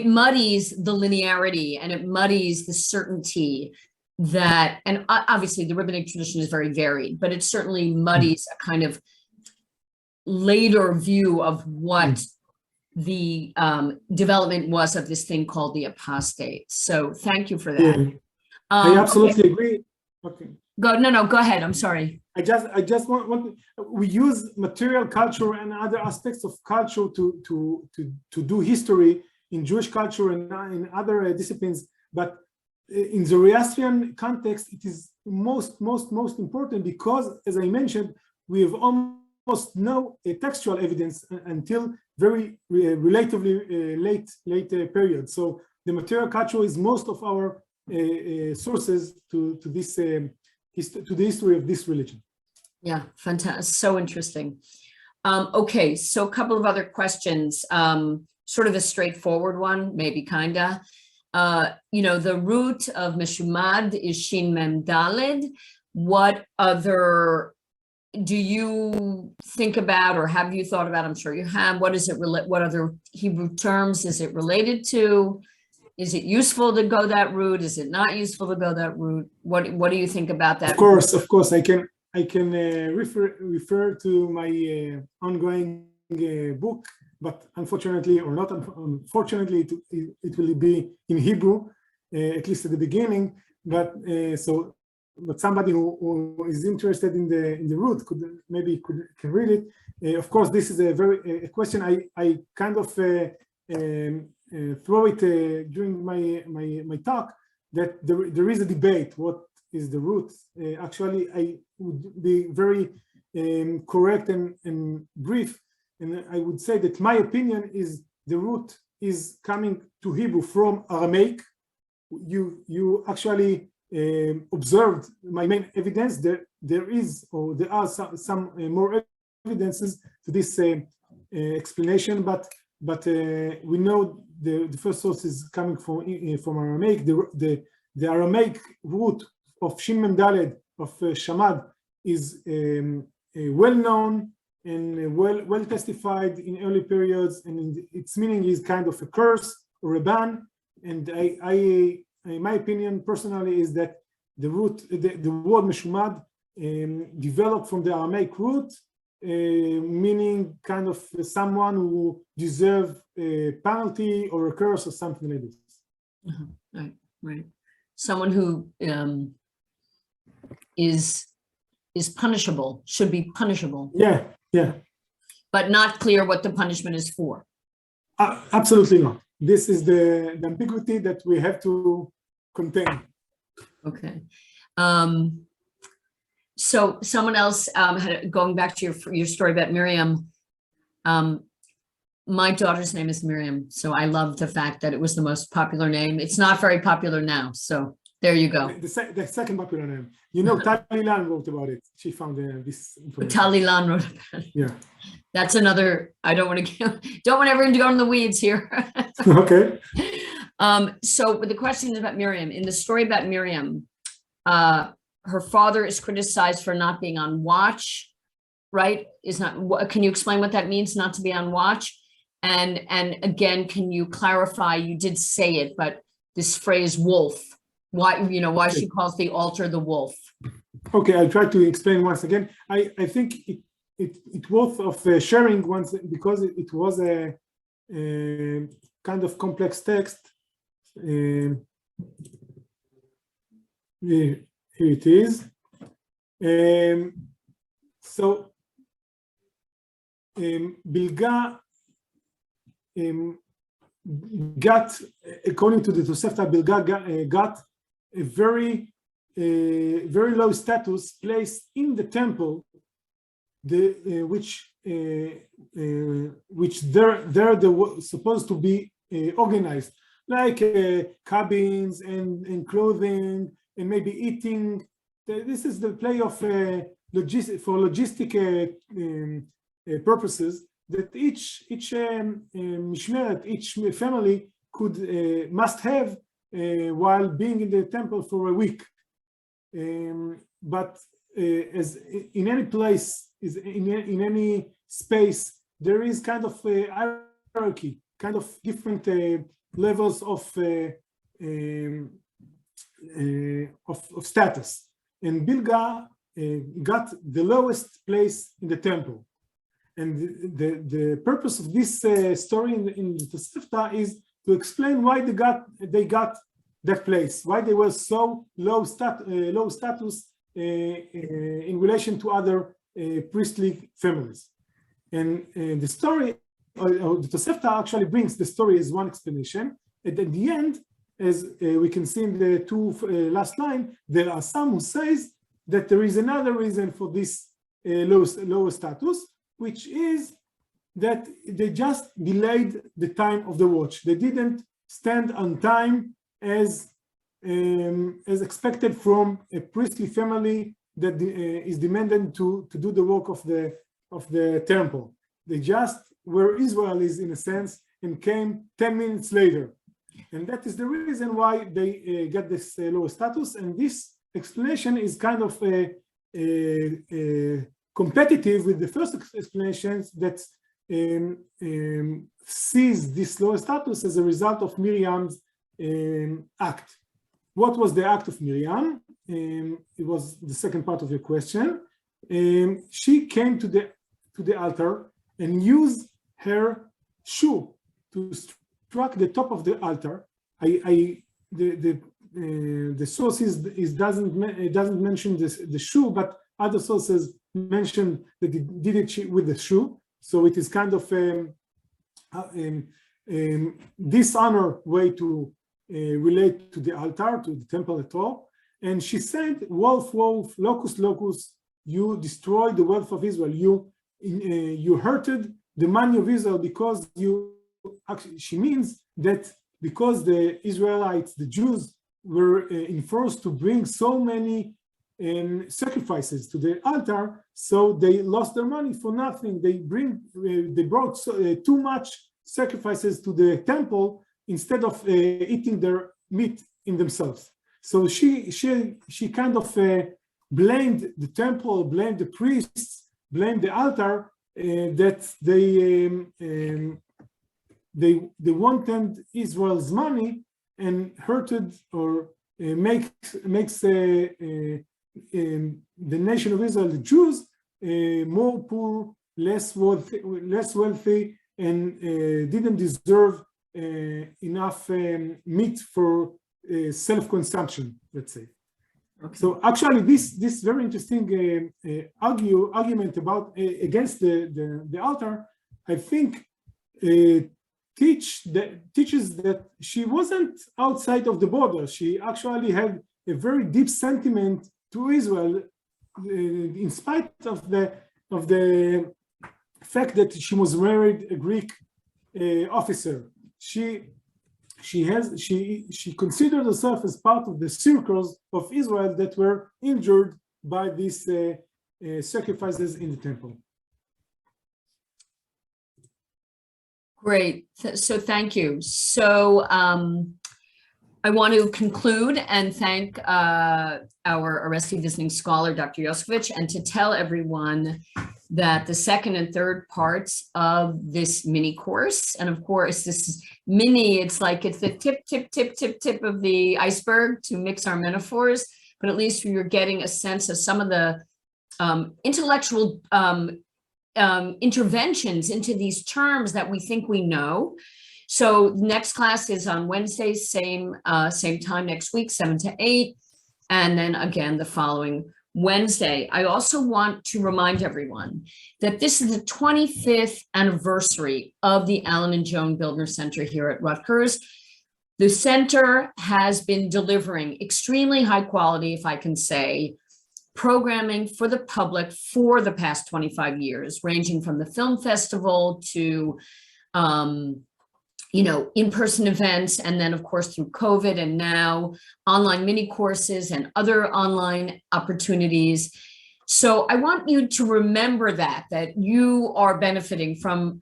muddies the linearity and it muddies the certainty that, and obviously the Rabbinic tradition is very varied, but it certainly muddies a kind of later view of what the development was of this thing called the apostates. So thank you for that. Yeah. I absolutely agree. Okay. Go ahead. I'm sorry. I just want we use material culture and other aspects of culture to do history in Jewish culture and in other disciplines, but in the Zoroastrian context, it is most important because, as I mentioned, we have almost no textual evidence until very relatively late period. So the material culture is most of our sources to the history of this religion. Yeah, fantastic. So interesting. Okay, so a couple of other questions. Sort of a straightforward one, maybe kinda. The root of Meshumad is Shin Mem Daled. What other do you think about, or have you thought about? I'm sure you have. What other Hebrew terms is it related to? Is it useful to go that route? Is it not useful to go that route? What do you think about that? Of course, I can refer to my ongoing book, but unfortunately, or not unfortunately, it will be in Hebrew, at least at the beginning. But somebody who is interested in the root can read it. Of course, this is a question I kind of throw it during my talk, that there is a debate. What is the root? Actually, I would be very correct and brief, and I would say that my opinion is the root is coming to Hebrew from Aramaic. You actually observed my main evidence. There are some more evidences to this explanation, but we know the first source is coming from Aramaic. The Aramaic root of Shin Mem Daled of Shamad is well known and well testified in early periods, and its meaning is kind of a curse or a ban. And in my opinion, personally, is that the word Meshumad developed from the Aramaic root, meaning kind of someone who deserves a penalty or a curse or something like this. Right. Someone who is punishable, should be punishable. Yeah. But not clear what the punishment is for. Absolutely not. This is the ambiguity that we have to contain. Okay. So someone else going back to your story about Miriam. My daughter's name is Miriam, so I love the fact that it was the most popular name. It's not very popular now, so there you go. The second popular name. You know, Tali Lan wrote about it. She found this information. Tali Lan wrote about it. Yeah. That's another. I don't want everyone to go in the weeds here. Okay. So, but the question is about Miriam. In the story about Miriam, her father is criticized for not being on watch, right? Can you explain what that means, not to be on watch? And again, can you clarify? You did say it, but this phrase "wolf," why she calls the altar the wolf? Okay, I'll try to explain once again. I think it worth of sharing once, because it was a kind of complex text. Here it is. So Bilga got, according to the Tosefta, Bilga got a very low status placed in the temple, which they're supposed to be organized, like cabins and clothing and maybe eating. This is the play of logistic purposes, that each mishmeret, each family must have while being in the temple for a week. But as in any place, in any space, there is kind of a hierarchy, kind of different levels of status. And Bilga got the lowest place in the temple. And the purpose of this story in the Tosefta is to explain why they got that place, why they were so low status in relation to other priestly families. And the story, or the Tosefta actually brings the story as one explanation. And at the end, as we can see in the last line, there are some who says that there is another reason for this low status, which is that they just delayed the time of the watch. They didn't stand on time as expected from a priestly family that is demanded to do the work of the temple. They just were Israelis in a sense and came 10 minutes later. And that is the reason why they get this low status. And this explanation is kind of competitive with the first explanations that sees this low status as a result of Miriam's act. What was the act of Miriam? It was the second part of your question. She came to the altar and used her shoe to struck the top of the altar. The sources doesn't mention the shoe, but other sources mention that it did it with the shoe. So it is kind of dishonor way to relate to the altar, to the temple at all. And she said, "Wolf, wolf, locust, locust, you destroyed the wealth of Israel. You hurted the money of Israel because you actually, she means that because the Israelites, the Jews, were enforced to bring so many sacrifices to the altar, so they lost their money for nothing. They brought too much sacrifices to the temple instead of eating their meat in themselves. So she kind of blamed the temple, blamed the priests, blamed the altar that they wanted Israel's money and hurted or makes the nation of Israel, the Jews, more poor, less wealthy, and didn't deserve enough meat for self-consumption, let's say. Okay. So actually, this very interesting argument about against the altar, I think, teaches that she wasn't outside of the border. She actually had a very deep sentiment to Israel, in spite of the fact that she was married a Greek officer. She considered herself as part of the circles of Israel that were injured by these sacrifices in the temple. Great. So thank you. So I want to conclude and thank our Aresti visiting scholar, Dr. Yoskovich, and to tell everyone that the second and third parts of this mini course, and of course this mini, it's the tip of the iceberg, to mix our metaphors, but at least you're getting a sense of some of the intellectual interventions into these terms that we think we know. So next class is on Wednesday, same time next week, 7 to 8, and then again the following Wednesday. I also want to remind everyone that this is the 25th anniversary of the Alan and Joan Bildner Center here at Rutgers. The center has been delivering extremely high quality, if I can say, programming for the public for the past 25 years, ranging from the film festival to in-person events, and then of course through COVID, and now online mini courses and other online opportunities. So I want you to remember that you are benefiting from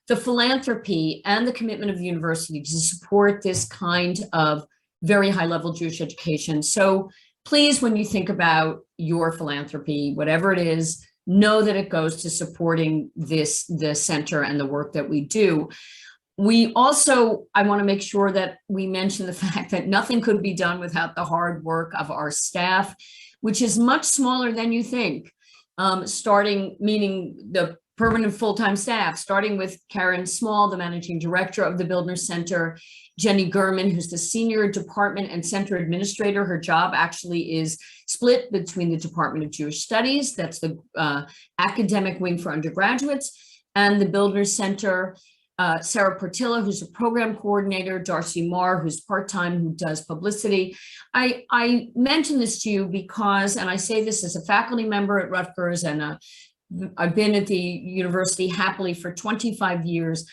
the philanthropy and the commitment of the university to support this kind of very high level Jewish education. So please, when you think about your philanthropy, whatever it is, know that it goes to supporting the center and the work that we do. We also, I want to make sure that we mention the fact that nothing could be done without the hard work of our staff, which is much smaller than you think, meaning the permanent full-time staff, starting with Karen Small, the managing director of the Bildner Center, Jenny Gurman, who's the senior department and center administrator. Her job actually is split between the Department of Jewish Studies, that's the academic wing for undergraduates, and the Bildner Center. Sarah Portilla, who's a program coordinator, Darcy Marr, who's part-time, who does publicity. I mention this to you because, and I say this as a faculty member at Rutgers, and I've been at the university happily for 25 years.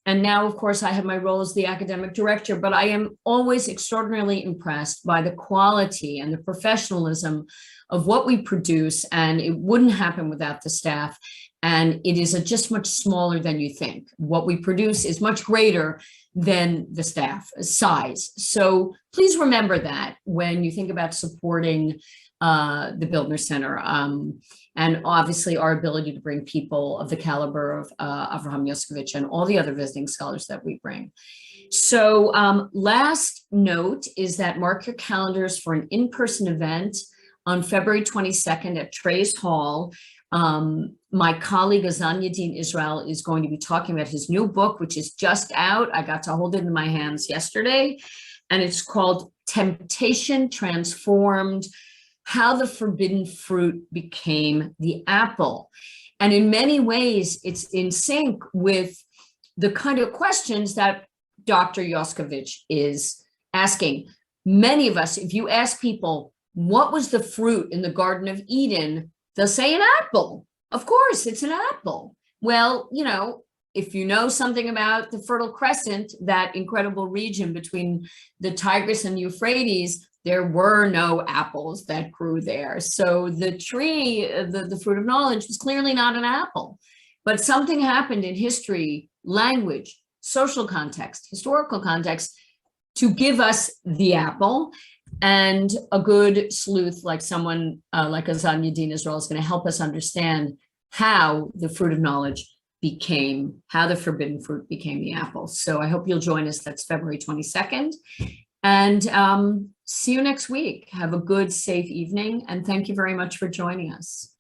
And now, of course, I have my role as the academic director, but I am always extraordinarily impressed by the quality and the professionalism of what we produce, and it wouldn't happen without the staff. And it is just much smaller than you think. What we produce is much greater than the staff size. So please remember that when you think about supporting the Bildner Center, and obviously our ability to bring people of the caliber of Avraham Yoskovich and all the other visiting scholars that we bring. So last note is that mark your calendars for an in-person event on February 22nd at Trey's Hall. My colleague Azan Yadin Israel is going to be talking about his new book, which is just out. I got to hold it in my hands yesterday, and it's called Temptation Transformed: How the Forbidden Fruit Became the Apple. And in many ways, it's in sync with the kind of questions that Dr. Yoskovich is asking. Many of us, if you ask people, what was the fruit in the Garden of Eden? They'll say an apple. Of course, it's an apple. Well, if you know something about the Fertile Crescent, that incredible region between the Tigris and Euphrates, there were no apples that grew there. So the tree, the fruit of knowledge, was clearly not an apple. But something happened in history, language, social context, historical context, to give us the apple. And a good sleuth like someone like Azad Yadin Israel is going to help us understand how the fruit of knowledge became, how the forbidden fruit became the apple. So I hope you'll join us. That's February 22nd. And see you next week. Have a good, safe evening. And thank you very much for joining us.